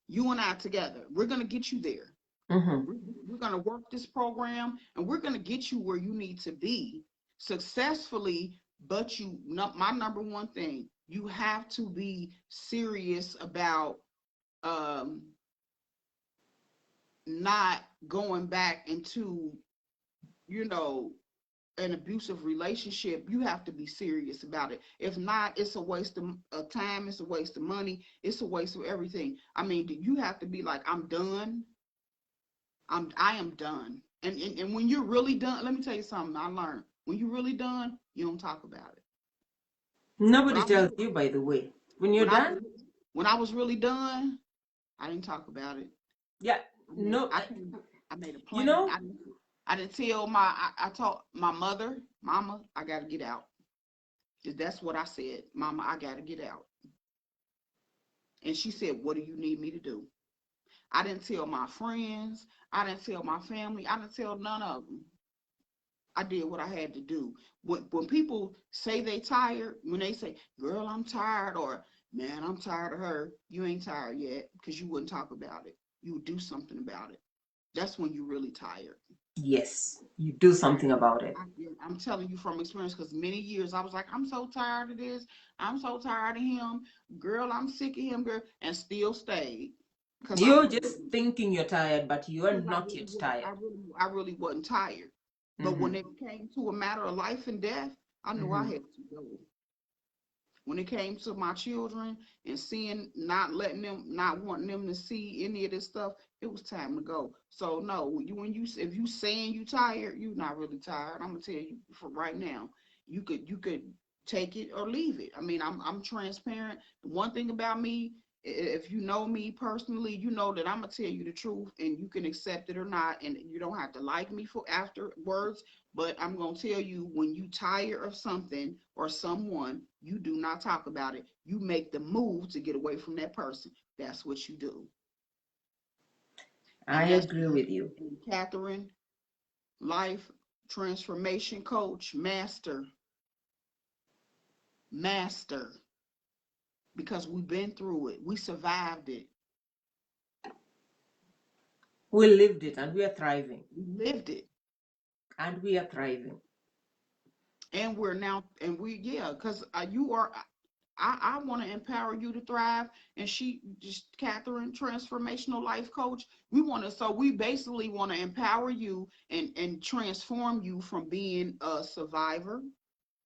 You and I together. We're gonna get you there. Mm-hmm. We're going to work this program, and we're going to get you where you need to be successfully. But my number one thing, you have to be serious about um, not going back into, you know, an abusive relationship. You have to be serious about it. If not, it's a waste of time. It's a waste of money. It's a waste of everything. I mean, you have to be like, I'm done. I am done. And when you're really done, let me tell you something I learned. When you're really done, you don't talk about it. When Nobody I was tells you, by the way. When you're when I done, was when I was really done, I didn't talk about it. yeah, I made no, I came I made a you plan. know, I didn't tell I told my mother, Mama, I gotta get out. That's what I said. Mama, I gotta get out. And she said, what do you need me to do? I didn't tell my friends. I didn't tell my family. I didn't tell none of them. I did what I had to do. When people say they tired, when they say, girl, I'm tired, or man, I'm tired of her, you ain't tired yet, because you wouldn't talk about it. You would do something about it. That's when you're really tired. yes, you do something about it. I'm telling you from experience, because many years I was like, I'm so tired of this. I'm so tired of him. Girl, I'm sick of him, girl, and still stayed. Because I You're really, just thinking you're tired, but you are because I not really yet was, tired. I really wasn't tired. But when Mm-hmm. it came to a matter of life and death, I knew I Mm-hmm. had to go. When it came to my children and seeing, not letting them, not wanting them to see any of this stuff, it was time to go. So no, if you saying you tired, you not really tired. I'm gonna tell you for right now, you could take it or leave it. I mean, I'm transparent. The one thing about me, if you know me personally, you know that I'm gonna tell you the truth, and you can accept it or not, and you don't have to like me for afterwards. But I'm going to tell you, when you tire of something or someone, you do not talk about it. You make the move to get away from that person. That's what you do. I And that's agree with you. Catherine, life transformation coach, master, because we've been through it. We survived it. We lived it and we are thriving. We lived it. And we are thriving. And we're now, and yeah, because you are, I want to empower you to thrive. And she just, Catherine, transformational life coach. We basically want to empower you and transform you from being a survivor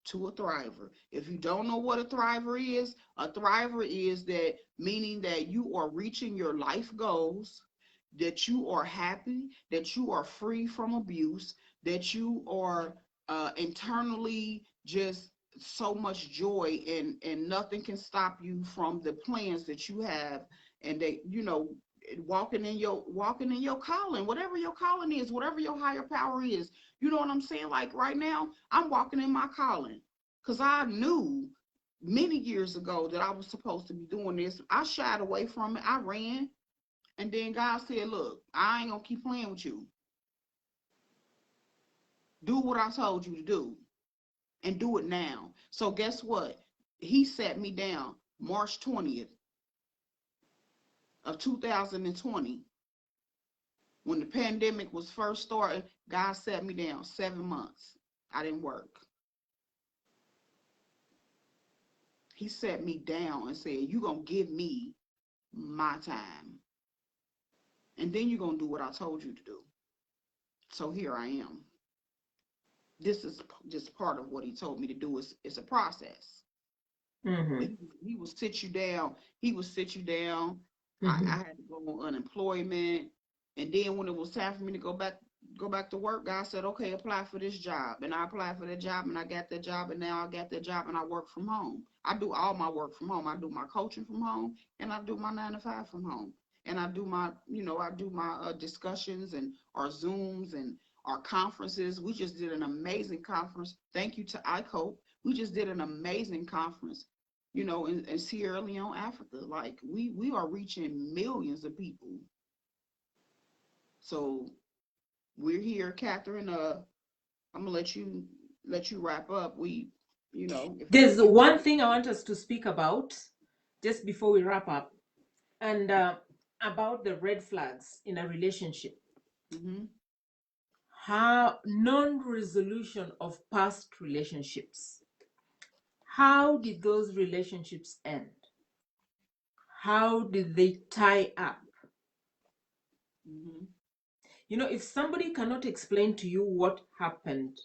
to a thriver. If you don't know what a thriver is that, meaning that you are reaching your life goals, that you are happy, that you are free from abuse, that you are internally, just so much joy, and nothing can stop you from the plans that you have, and they, walking in your calling, whatever your calling is, whatever your higher power is. You know what I'm saying? Like right now, I'm walking in my calling because I knew many years ago that I was supposed to be doing this. I shied away from it. I ran. And then God said, look, I ain't gonna keep playing with you. Do what I told you to do and do it now. So guess what? He sat me down March 20th of 2020. When the pandemic was first starting, God sat me down 7 months. I didn't work. He sat me down and said, you're gonna give me my time. And then you're gonna do what I told you to do. So here I am. This is just part of what he told me to do. It's a process. Mm-hmm. He will sit you down. He will sit you down. Mm-hmm. I had to go on unemployment, and then when it was time for me to go back to work, God said, "Okay, apply for this job," and I applied for that job, and I got that job, and now I got that job, and I work from home. I do all my work from home. I do my coaching from home, and I do my 9 to 5 from home, and I do my, discussions and our Zooms and our conferences. We just did an amazing conference. Thank you to iCope. We just did an amazing conference, in Sierra Leone, Africa. Like we are reaching millions of people. So we're here, Catherine. I'm gonna let you wrap up. There's one thing I want us to speak about just before we wrap up, and about the red flags in a relationship. Mm-hmm. How non-resolution of past relationships. How did those relationships end? How did they tie up? Mm-hmm. If somebody cannot explain to you what happened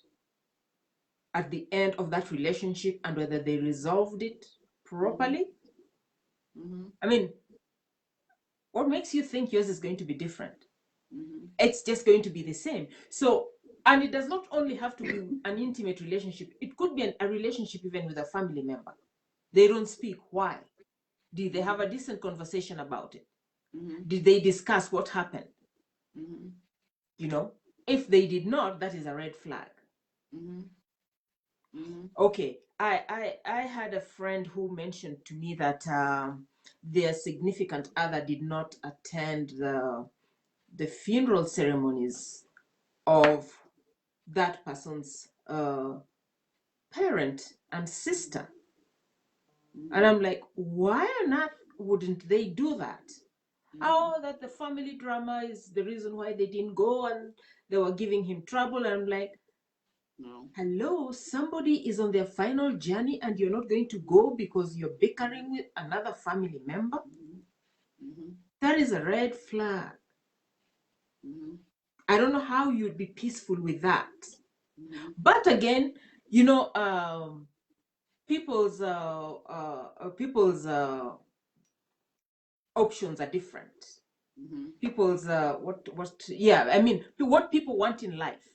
at the end of that relationship and whether they resolved it properly, Mm-hmm. I mean, what makes you think yours is going to be different? Mm-hmm. It's just going to be the same. So, and it does not only have to be an intimate relationship, it could be a relationship even with a family member. They don't speak. Why? Did they have a decent conversation about it? Mm-hmm. Did they discuss what happened? Mm-hmm. If they did not, that is a red flag. Mm-hmm. Mm-hmm. Okay, I had a friend who mentioned to me that their significant other did not attend the funeral ceremonies of that person's parent and sister. And I'm like, why on earth wouldn't they do that? Oh, that the family drama is the reason why they didn't go and they were giving him trouble. And I'm like, No. hello, somebody is on their final journey and you're not going to go because you're bickering with another family member? Mm-hmm. That is a red flag. Mm-hmm. I don't know how you'd be peaceful with that. Mm-hmm. But again, people's options are different. Mm-hmm. People's I mean, what people want in life.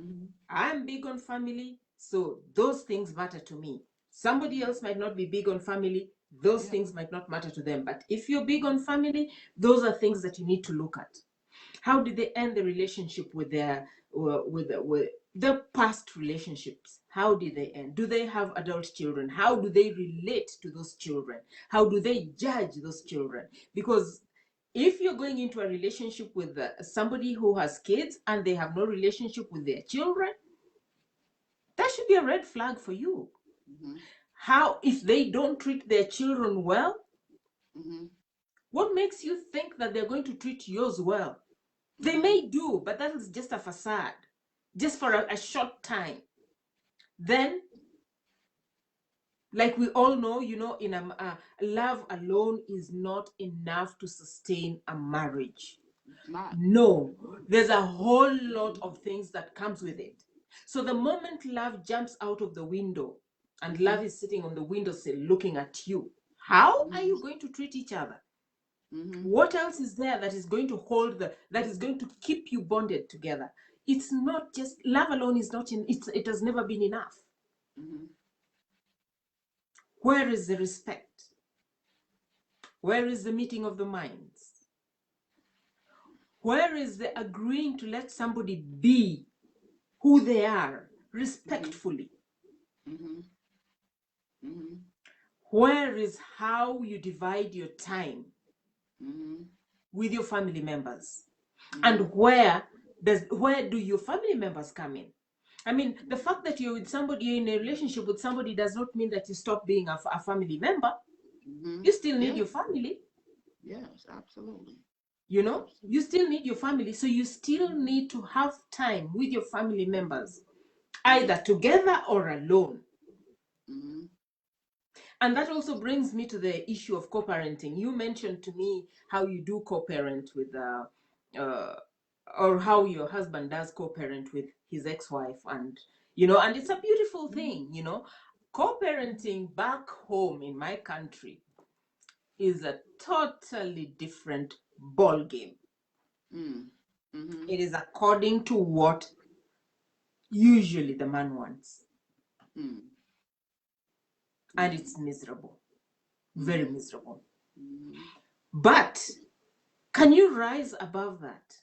Mm-hmm. I'm big on family, so those things matter to me. Somebody else might not be big on family, those things might not matter to them. But if you're big on family, those are things that you need to look at. How did they end the relationship with the past relationships? How did they end? Do they have adult children? How do they relate to those children? How do they judge those children? Because if you're going into a relationship with somebody who has kids and they have no relationship with their children, that should be a red flag for you. Mm-hmm. How, if they don't treat their children well, Mm-hmm. what makes you think that they're going to treat yours well? They Mm-hmm. may do, but that is just a facade, just for a short time. Then, like we all know, in love alone is not enough to sustain a marriage. It's not. No, there's a whole lot of things that comes with it. So the moment love jumps out of the window and love is sitting on the windowsill looking at you, how are you going to treat each other? Mm-hmm. What else is there that is going to that is going to keep you bonded together? it's not just love alone is not it has never been enough. Mm-hmm. Where is the respect? Where is the meeting of the minds? Where is the agreeing to let somebody be who they are respectfully? Mm-hmm. Mm-hmm. Where is how you divide your time Mm-hmm. with your family members? Mm-hmm. And where do your family members come in? I mean, the fact that you're with somebody, you're in a relationship with somebody, does not mean that you stop being a family member. Mm-hmm. You still need Yeah. your family. Yes, absolutely. You know, Absolutely. you still need your family. So you still need to have time with your family members, either together or alone. Mm-hmm. And that also brings me to the issue of co-parenting. You mentioned to me how you do co-parent with, or how your husband does co-parent with his ex-wife, and and it's a beautiful thing. Co-parenting back home in my country is a totally different ball game. Mm-hmm. It is according to what usually the man wants, Mm-hmm. and it's miserable, very miserable. Mm-hmm. But can you rise above that?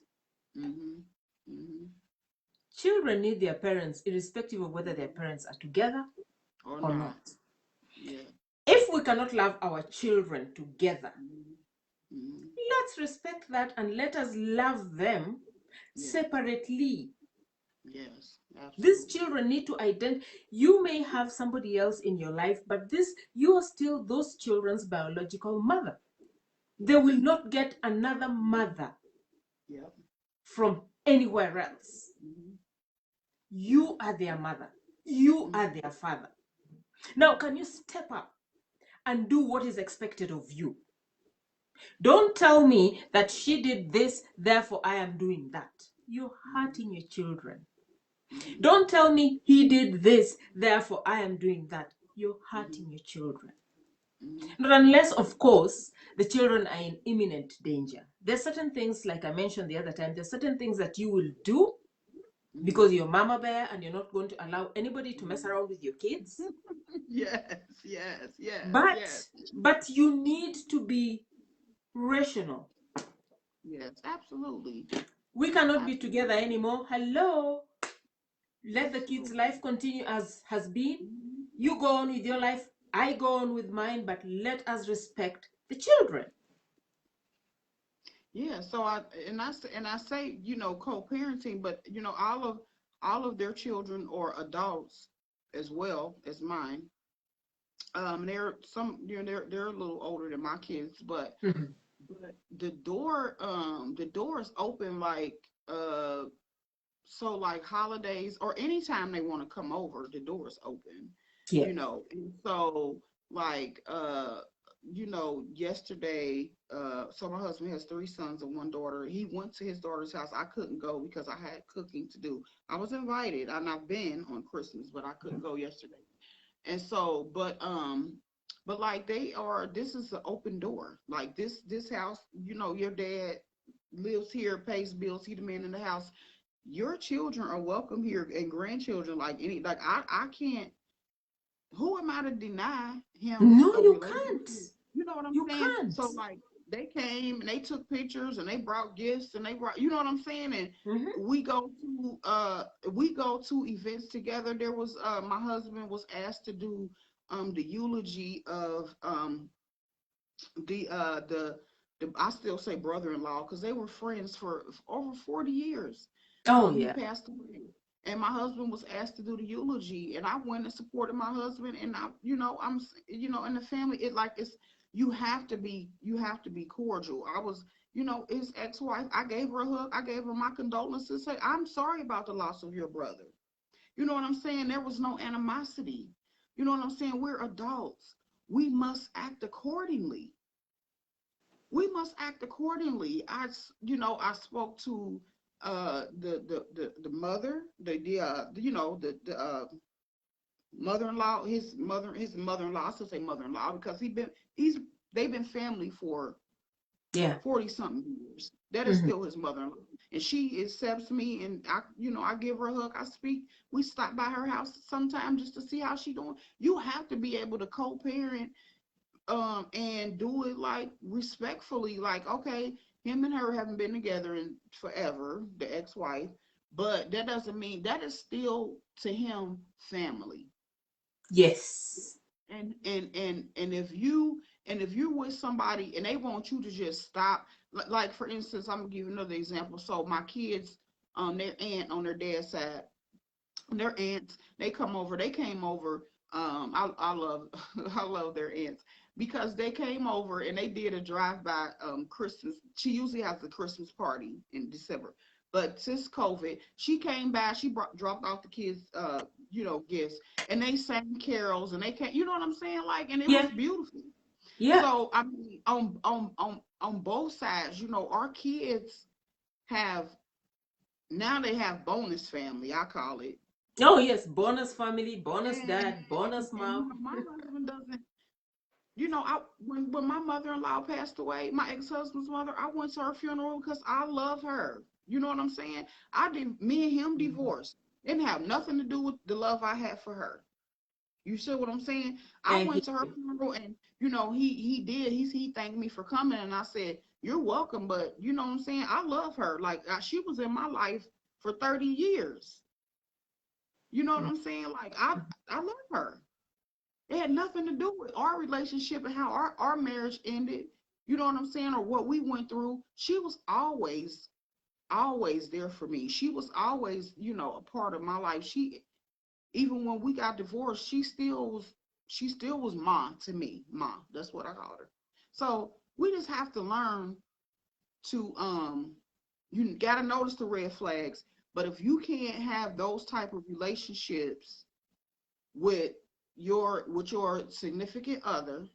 Mm-hmm. Mm-hmm. Children need their parents irrespective of whether their parents are together Or or not. not. Yeah. If we cannot love our children together, Mm-hmm. let's respect that and let us love them Yeah. separately. Yes, These absolutely. children need to identify. You may have somebody else in your life, but you are still those children's biological mother. They will not get another mother Yep. from anywhere else. Mm-hmm. You are their mother. You are their father. Now, can you step up and do what is expected of you? Don't tell me that she did this, therefore I am doing that. You're hurting your children. Mm-hmm. Don't tell me he did this, therefore I am doing that. You're hurting your children. Mm-hmm. Not unless, of course, the children are in imminent danger. There's certain things, like I mentioned the other time, there's certain things that you will do because you're mama bear and you're not going to allow anybody to mess around with your kids. Yes, yes, yes, But yes. but you need to be rational. Yes, absolutely. We cannot be Absolutely. together anymore. Hello. Let the kids' Absolutely. life continue as has been. Mm-hmm. You go on with your life, I go on with mine, but let us respect the children. Yeah, so I say, co-parenting, but all of their children or adults as well as mine. They're a little older than my kids, but Mhm. the door is open, like so like holidays or anytime they want to come over, the door is open, Yeah. and so like yesterday, so my husband has three sons and one daughter. He went to his daughter's house. I couldn't go because I had cooking to do. I was invited and I've been on Christmas, but I couldn't go yesterday. And so, but like this is an open door. Like this house, your dad lives here, pays bills, he the man in the house. Your children are welcome here and grandchildren, like I can't, who am I to deny him No, a you can't. relationship? You know what I'm You saying? can't. So like they came and they took pictures and they brought gifts and they brought, you know what I'm saying? And Mm-hmm. we go to events together. There was my husband was asked to do the eulogy of the I still say brother-in-law because they were friends for over 40 years. Oh, He yeah. passed away, and my husband was asked to do the eulogy, and I went and supported my husband, and I'm in the family. You have to be cordial. I was, his ex-wife. I gave her a hug. I gave her my condolences. Say, I'm sorry about the loss of your brother. You know what I'm saying? There was no animosity. You know what I'm saying? We're adults. We must act accordingly. I spoke to the mother, the mother-in-law, his mother-in-law. I still say mother-in-law because they've been family for Yeah. 40 something years. That is Mm-hmm. still his mother-in-law. and she accepts me, and I give her a hug. I speak. We stop by her house sometime just to see how she doing. You have to be able to co-parent, and do it like respectfully. Like, okay, him and her haven't been together in forever, the ex-wife, but that doesn't mean that is still to him family. Yes. And if you're with somebody and they want you to just stop, like for instance, I'm gonna give you another example. So my kids, their aunt on their dad's side, their aunts, they came over. I love I love their aunts because they came over and they did a drive-by Christmas. She usually has a Christmas party in December, but since COVID, she came by. She dropped off the kids, gifts, and they sang carols, and they came. You know what I'm saying? Like, and it Yeah. was beautiful. Yeah. So I mean, on both sides, our kids have now they have bonus family, I call it. Oh yes, bonus family, bonus And, dad, bonus mom. my husband doesn't. I when my mother-in-law passed away, my ex-husband's mother, I went to her funeral because I love her. You know what I'm saying? I did. Me and him Mhm. divorced. It didn't have nothing to do with the love I had for her. You see what I'm saying? I I hear went to her you. funeral, and he did. He thanked me for coming, and I said, "You're welcome." But you know what I'm saying? I love her. Like, she was in my life for 30 years. You know what I'm saying? Like, I love her. It had nothing to do with our relationship and how our marriage ended. You know what I'm saying? Or what we went through. She was always there for me. She was always, a part of my life. She Even when we got divorced, she still was Ma to me. Ma, that's what I called her. So we just have to learn to you gotta notice the red flags. But if you can't have those type of relationships with your significant other,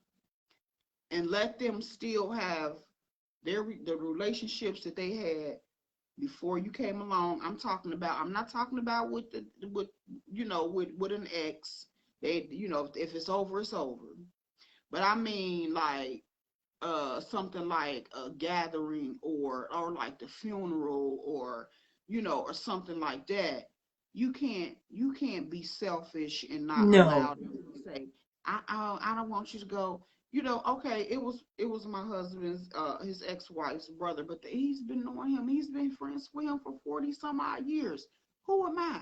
and let them still have the relationships that they had before you came along. I'm not talking about with an ex. They, if it's over, it's over. But I mean, like, something like a gathering, or like the funeral, or something like that. You can't be selfish and not No. allow them to say, I don't want you to go. Okay, it was my husband's, his ex-wife's brother, but he's been knowing him. He's been friends with him for 40 some odd years. Who am I?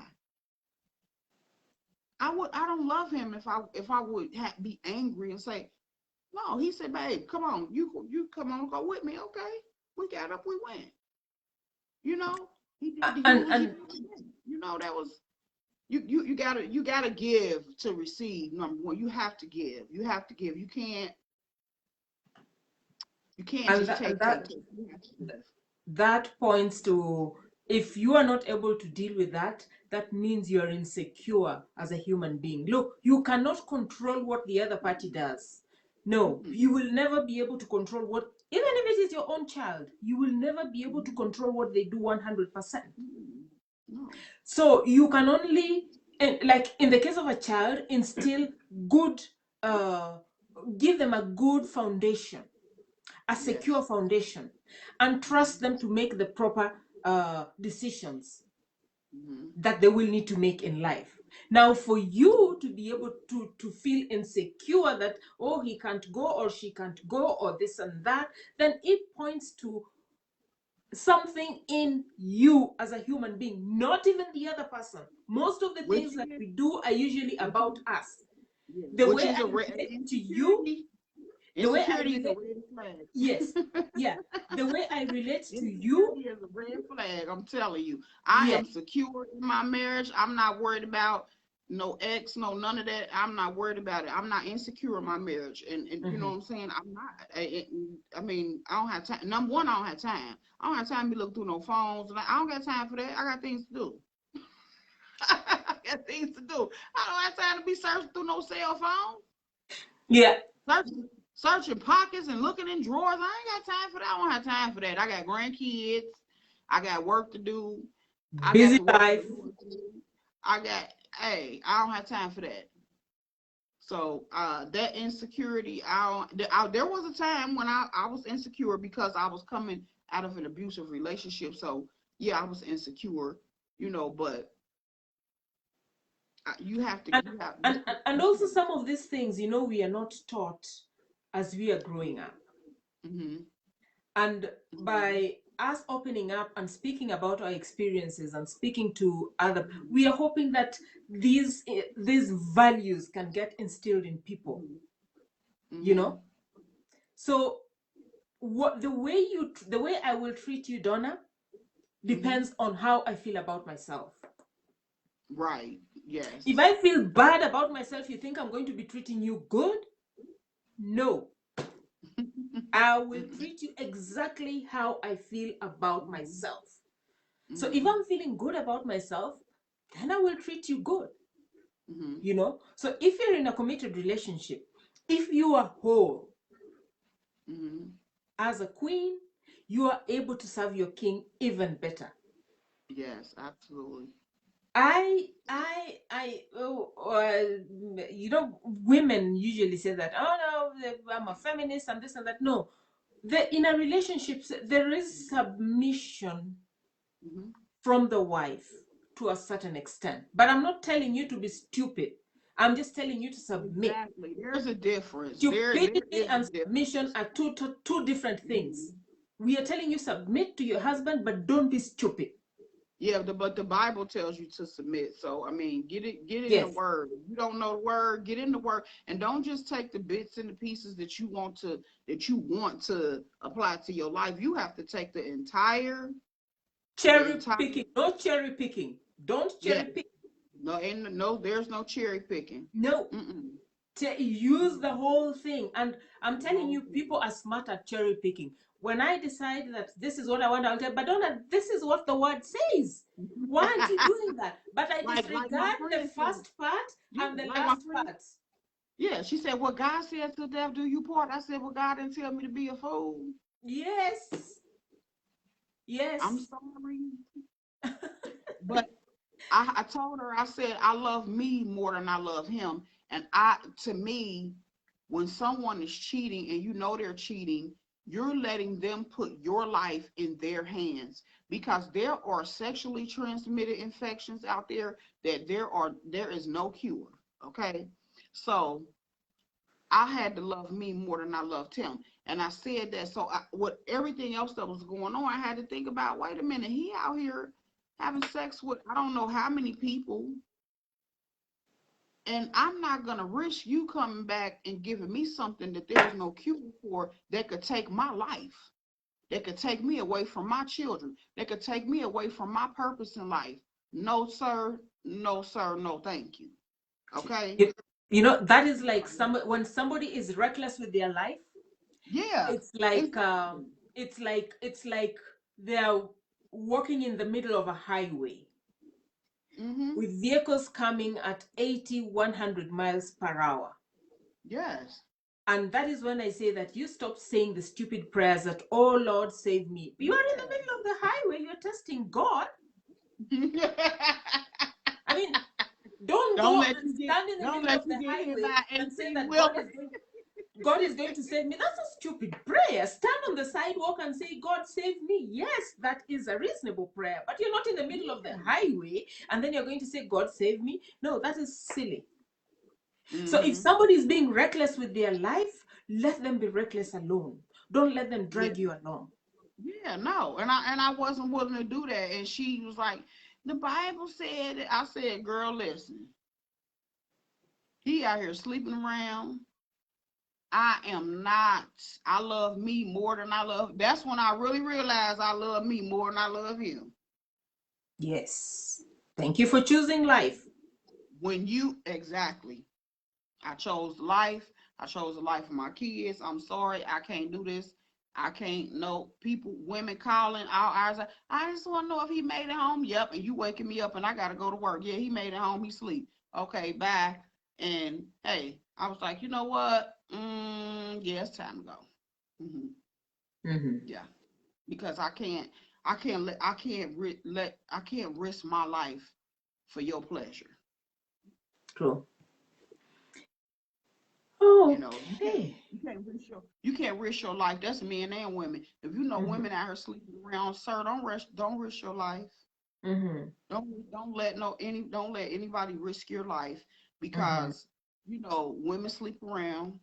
I don't love him if I would be angry and say, no. He said, babe, come on, you come on, go with me. Okay. We got up, we went. You know, he did the eulogy. And That was, you gotta give to receive. Number one, you have to give. You have to give. You can't and just that, and take. that You have to give. that points to, if you are not able to deal with that, that means you are insecure as a human being. Look, you cannot control what the other party does. No, Mm-mm. you will never be able to control what, even if it is your own child, you will never be able to control what they do 100%. Mm-mm. No. So you can only, and like in the case of a child, instill good, uh, give them a good foundation, a secure Yes. foundation, and trust them to make the proper decisions Mm-hmm. that they will need to make in life. Now, for you to be able to feel insecure that, oh, he can't go or she can't go or this and that, then it points to something in you as a human being, not even the other person. Most of the Which things that is, we do are usually which is, about us. yeah, The which way is I a relate to you, insecurity. the way I Insecurity is a relate, red flag. yes, yeah, the way I relate to you, Insecurity is a red flag. I'm telling you. I yes. am secure in my marriage. I'm not worried about no ex, no none of that. I'm not worried about it. I'm not insecure in my marriage. And you know Mhm. what I'm saying? I'm not. I mean, I don't have time. Number one, I don't have time. I don't have time to be looking through no phones. Like, I don't got time for that. I got things to do. I got things to do. I don't have time to be searching through no cell phone. Yeah, Searching pockets and looking in drawers. I ain't got time for that. I don't have time for that. I got grandkids. I got work to do. I got busy to work life. on. I don't have time for that. So that insecurity, there was a time when I was insecure because I was coming out of an abusive relationship. So yeah, I was insecure, but you have to, And, you have, this and, is and also some of these things, we are not taught as we are growing up. mm-hmm, And mm-hmm, by us opening up and speaking about our experiences and speaking to other, mm-hmm, we are hoping that these values can get instilled in people, you mm-hmm, know. So what the way I will treat you, Donna, mm-hmm. depends on how I feel about myself. Right. If Yes. I feel bad about myself, you think I'm going to be treating you good? No. I will Mm-mm, treat you exactly how I feel about mm-hmm, myself. So if mm-hmm, I'm feeling good about myself, then I will treat you good, mm-hmm, So if you're in a committed relationship, if you are whole mm-hmm. as a queen, you are able to serve your king even better. Yes, absolutely. Women usually say that, oh no, I'm a feminist and this and that. No, in a relationship, there is submission Mm-hmm. from the wife to a certain extent. But I'm not telling you to be stupid. I'm just telling you to submit. Exactly. There's a difference. There Stupidity is a and submission difference. are two different things. Mhm. We are telling you submit to your husband, but don't be stupid. Yeah, but the Bible tells you to submit. So I mean, get in the Yes. word. If you don't know the word, get in the word, and don't just take the bits and the pieces that you want to apply to your life. You have to take the Cherry entire. picking. No cherry picking. Don't Yeah. cherry pick. No, ain't no. There's no cherry picking. No. Mm-mm. Use the No. whole thing. And I'm The telling whole you, thing. people are smart at cherry picking. When I decide that this is what I want, I'll tell, but Donna, this is what the word says. Why aren't you doing that? But I Like my disregard the friend said. first part Yeah, and the like my last friend. part. Yeah, she said, "Well, God said to death do you part." I said, "Well, God didn't tell me to be a fool." Yes. I'm Yes. sorry, but I told her, I said, I love me more than I love him. And to me, when someone is cheating and you know they're cheating, you're letting them put your life in their hands, because there are sexually transmitted infections out there that there is no cure. Okay. So I had to love me more than I loved him. And I said that. So with everything else that was going on, I had to think about, wait a minute, he out here having sex with I don't know how many people. And I'm not going to risk you coming back and giving me something that there's no cure for, that could take my life, that could take me away from my children, that could take me away from my purpose in life. No, sir. No, sir. No, thank you. Okay. You, that is like when somebody is reckless with their life, Yeah. it's like Exactly. they're walking in the middle of a highway Mm-hmm. with vehicles coming at 80, 100 miles per hour. Yes. And that is when I say that you stop saying the stupid prayers that, oh Lord, save me. You are in the Yeah. middle of the highway, you're testing God. I mean, don't don't go let and you get stand in the don't middle let of you the get hit highway by and say 18 that wheeler. God is going to save me. That's a stupid prayer. Stand on the sidewalk and say, God save me. Yes, that is a reasonable prayer. But you're not in the middle of the Yeah. highway and then you're going to say, God save me. No, that is silly. So if Mm-hmm. somebody is being reckless with their life, let them be reckless alone. Don't let them Yeah. drag you along. Yeah, no. And I wasn't willing to do that. And she was like, the Bible said it. I said, girl, listen. He out here sleeping around. I am not. I love me more than I love. That's when I really realized I love me more than I love him. Yes. Thank you for choosing life. When you exactly. I chose life. I chose the life of my kids. I'm sorry, I can't do this. I can't. No people, women calling all hours. I just want to know if he made it home. Yep, and you waking me up, and I gotta go to work. Yeah, he made it home. He sleep. Okay, bye. And hey, I was like, you know what? Yeah, it's time to go. Hmm. Mm-hmm. Yeah, because I can't risk my life for your pleasure. True. You know, you can't Okay. you can't risk your life. That's men and women. If you know women out here sleeping around, sir, don't risk your life. Don't let anybody risk your life because you know women sleep around,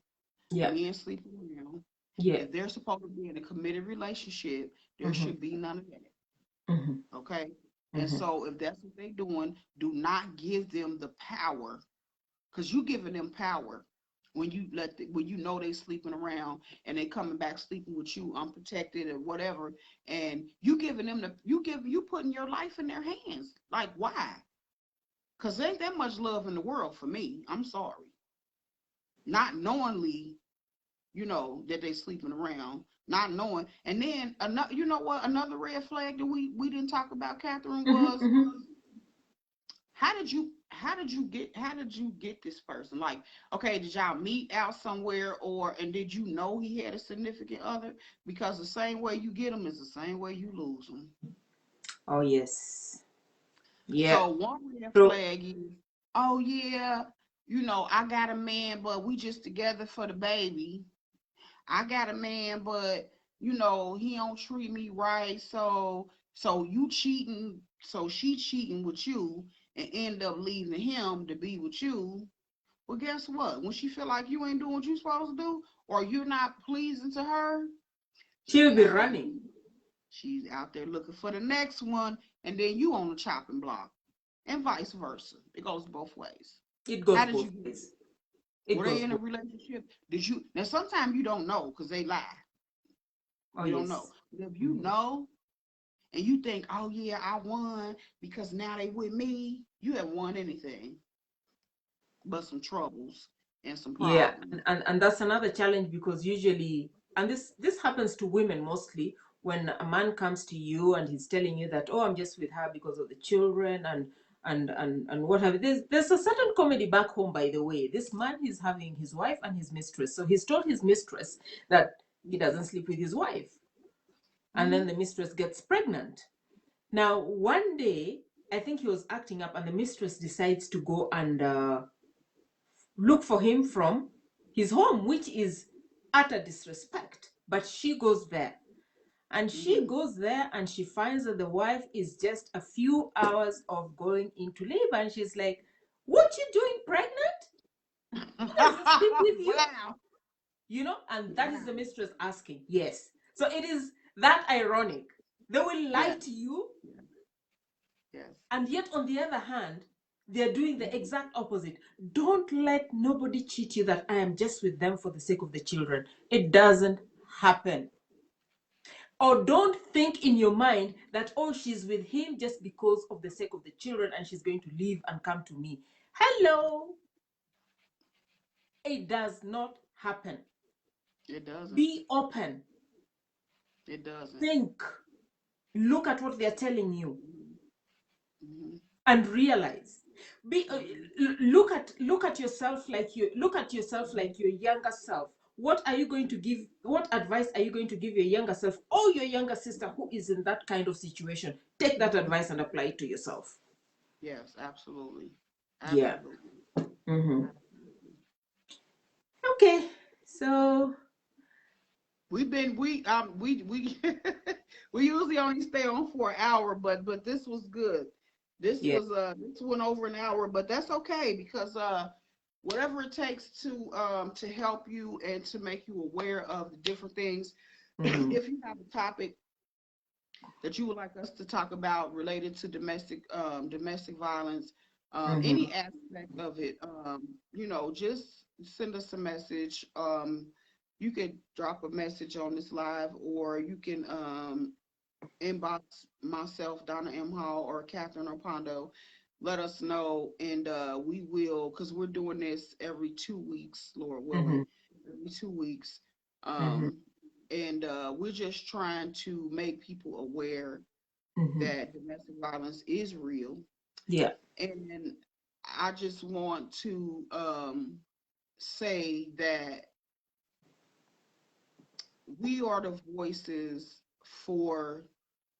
Yeah. men sleep around. Yeah. If they're supposed to be in a committed relationship, there should be none of that. Okay. And so if that's what they're doing, do not give them the power, because you giving them power when you when you know they sleeping around and they coming back sleeping with you unprotected or whatever, and you giving them you putting your life in their hands. Like, why? Because there ain't that much love in the world for me. I'm sorry. Not knowingly, you know, that they sleeping around, not knowing. And then another, you know what, another red flag that we didn't talk about, Catherine, was how did you get this person? Like, okay, did y'all meet out somewhere, and did you know he had a significant other? Because the same way you get them is the same way you lose them. Oh yes. Yeah. So one red flag is, oh yeah, you know, I got a man, but we just together for the baby. I got a man, but you know, he don't treat me right. So you cheating, so she cheating with you and end up leaving him to be with you. Well, guess what? When she feel like you ain't doing what you supposed to do, or you're not pleasing to her, she'll be running. She's out there looking for the next one, and then you on the chopping block, and vice versa. It goes both ways. It goes both ways. Were they in a relationship? Did you? Now, sometimes you don't know because they lie. You don't know. But if you know and you think, oh yeah, I won because now they with me, you haven't won anything but some troubles and some problems. Yeah, and that's another challenge, because usually, and this happens to women mostly, when a man comes to you and he's telling you that, oh, I'm just with her because of the children and what have you. There's a certain comedy back home, by the way. This man is having his wife and his mistress. So he's told his mistress that he doesn't sleep with his wife. And then the mistress gets pregnant. Now, one day, I think he was acting up, and the mistress decides to go and look for him from his home, which is utter disrespect. But she goes there. And she goes there and she finds that the wife is just a few hours of going into labor. And she's like, what you doing, pregnant? He doesn't sleep with you. Wow. You know, and that is the mistress asking. Yes. So it is that ironic. They will lie to you. Yes. And yet, on the other hand, they're doing the exact opposite. Don't let nobody cheat you that I am just with them for the sake of the children. It doesn't happen. Or don't think in your mind that, oh, she's with him just because of the sake of the children and she's going to leave and come to me. Hello. It does not happen. It doesn't. Be open. It doesn't. Think. Look at what they're telling you. And realize. Look at yourself like your younger self. What are you going to give? What advice are you going to give your younger self or your younger sister who is in that kind of situation? Take that advice and apply it to yourself. Yes, absolutely. Yeah. Okay, so we we usually only stay on for an hour, but this was good. This went over an hour, but that's okay because whatever it takes to help you and to make you aware of the different things. If you have a topic that you would like us to talk about related to domestic violence, any aspect of it, you know, just send us a message. You can drop a message on this live, or you can inbox myself, Donna M. Hall, or Catherine Opondo. Let us know, and we will, because we're doing this every 2 weeks, Lord willing, every 2 weeks. And we're just trying to make people aware that domestic violence is real. Yeah. And I just want to say that we are the voices for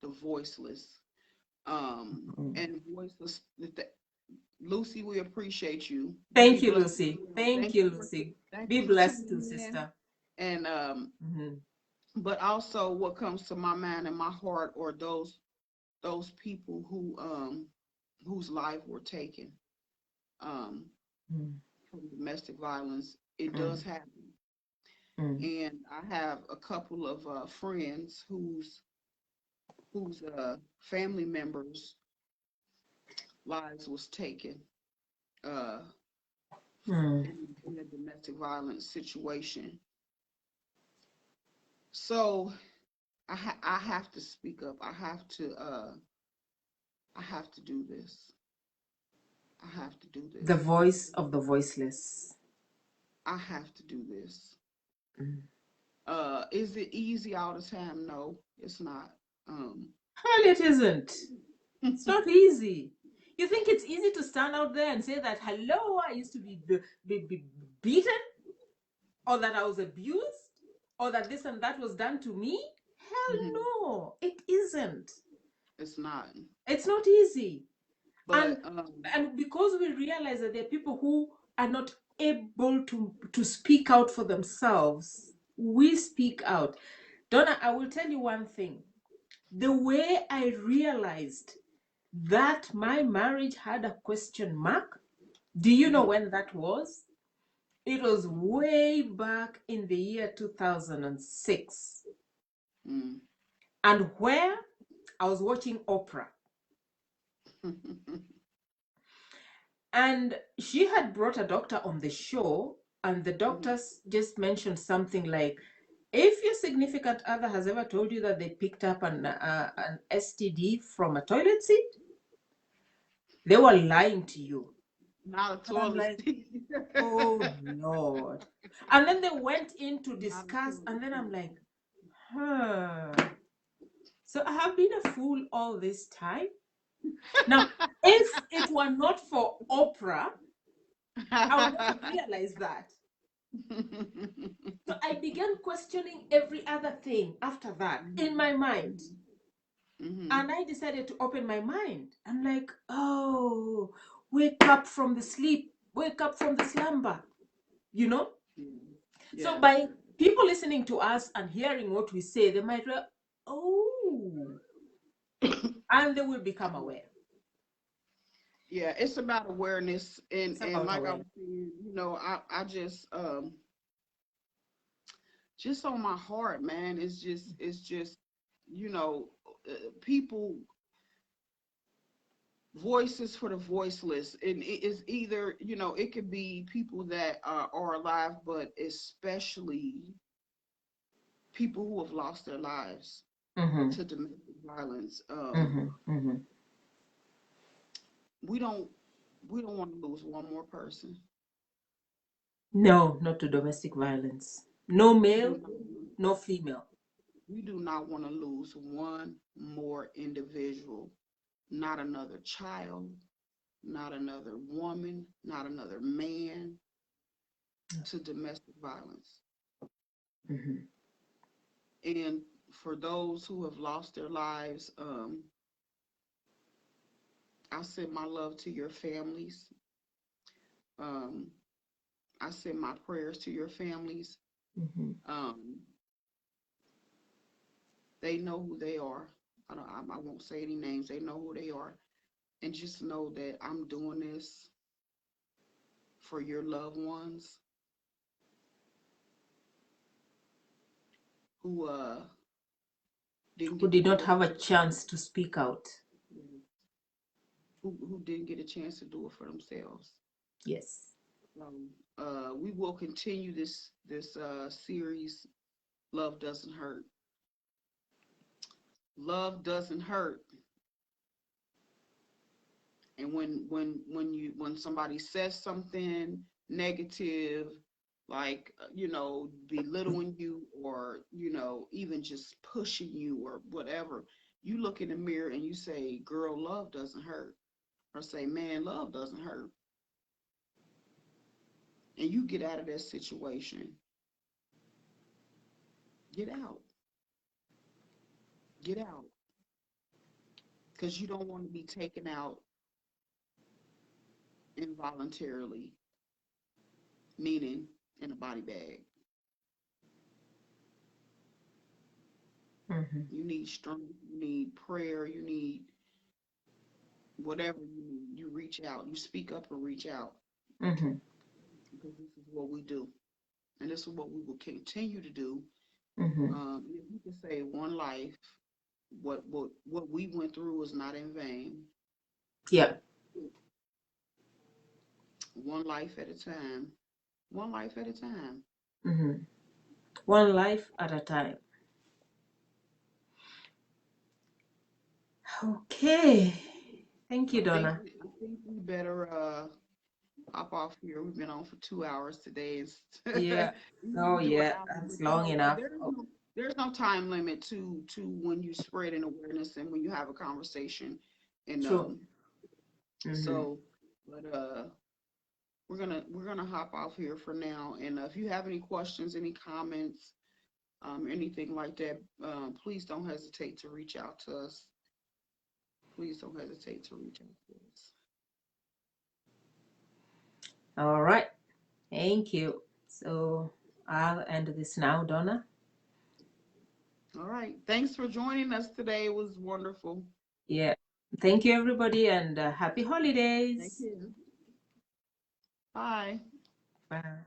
the voiceless. And voiceless. Lucy, we appreciate you. Thank you, Lucy. Thank you, Lucy. Be blessed too, sister. And Mm-hmm. but also what comes to my mind and my heart are those people whose life were taken um from domestic violence. It does Mm-hmm. happen. Mm-hmm. And I have a couple of friends whose family members' lives was taken uh, in a domestic violence situation. So I have to speak up. I have to do this. I have to do The this. voice of the voiceless. I have to do this. Mm. Is it easy all the time? No, it's not. Um, Well, it isn't. It's not easy. You think it's easy to stand out there and say that, hello, I used to be beaten, or that I was abused, or that this and that was done to me? Hell mhm, no, it isn't. it's not. It's not easy. But And because we realize that there are people who are not able to speak out for themselves, we speak out. Donna, I will tell you one thing. The way I realized that my marriage had a question mark, do you know mhm, when that was? It was way back in the year 2006. mm. And where I was watching Oprah. And she had brought a doctor on the show, and the Mhm. doctors just mentioned something like, if your significant other has ever told you that they picked up an STD from a toilet seat, they were lying to you. Not a And I'm toilet like, seat. oh Lord. And then they went in to Not a discuss, toilet and then I'm seat. like, huh. So I have been a fool all this time. Now, if it were not for Oprah, I would never realize that. So I began questioning every other thing after that in my mind. Mhm. And I decided to open my mind. I'm like, oh, wake up from the sleep, wake up from the slumber, you know? Mhm. So Yes. by people listening to us and hearing what we say, they might go, oh, and they will become aware. Yeah, it's about awareness It's and about like I was awareness. saying, I just on my heart, man, it's just you know, people voices for the voiceless, and it is either it could be people that are alive, but especially people who have lost their lives Mm-hmm, to domestic violence. mm-hmm, mm-hmm. We don't we don't want to lose one more person. No, not to domestic violence. No We do male, not no female. we do not want to lose one more individual, not another child, not another woman, not another man to domestic violence. Mm-hmm. And for those who have lost their lives, I send my love to your families. Um, I send my prayers to your families. Mm-hmm. Um, they know who they are. I won't say any names. They know who they are, and just know that I'm doing this for your loved ones who didn't Who get to did not do it have for a chance to speak out. who didn't get a chance to do it for themselves. Yes. We will continue this series. Love doesn't hurt. Love doesn't hurt. And when somebody says something negative, like belittling you, or even just pushing you or whatever, you look in the mirror and you say, "Girl, love doesn't hurt," or say, "Man, love doesn't hurt," and you get out of that situation. Get out. Get out. Because you don't want to be taken out involuntarily, meaning in a body bag. Mhm. You need strength, you need prayer, you need whatever you need. You reach out, you speak up and reach out, Mhm. because this is what we do. And this is what we will continue to do. Mhm. If you could say one life, what we went through was not in vain. Yeah. One life at a time. One life at a time. Mhm. One life at a time. Okay. Thank you, Donna. I think we better hop off here. We've been on for 2 hours today. Yeah. We Oh, usually do an yeah. hour, That's but you long know, enough. Oh, there's no time limit to when you spread an awareness and when you have a conversation. And true. Mhm. so, but we're gonna hop off here for now. And if you have any questions, any comments, anything like that, please don't hesitate to reach out to us. Please don't hesitate to reach out to us. All right. Thank you. So I'll end this now, Donna. All right. Thanks for joining us today. It was wonderful. Yeah. Thank you, everybody, and happy Thank holidays. you. Bye. Bye.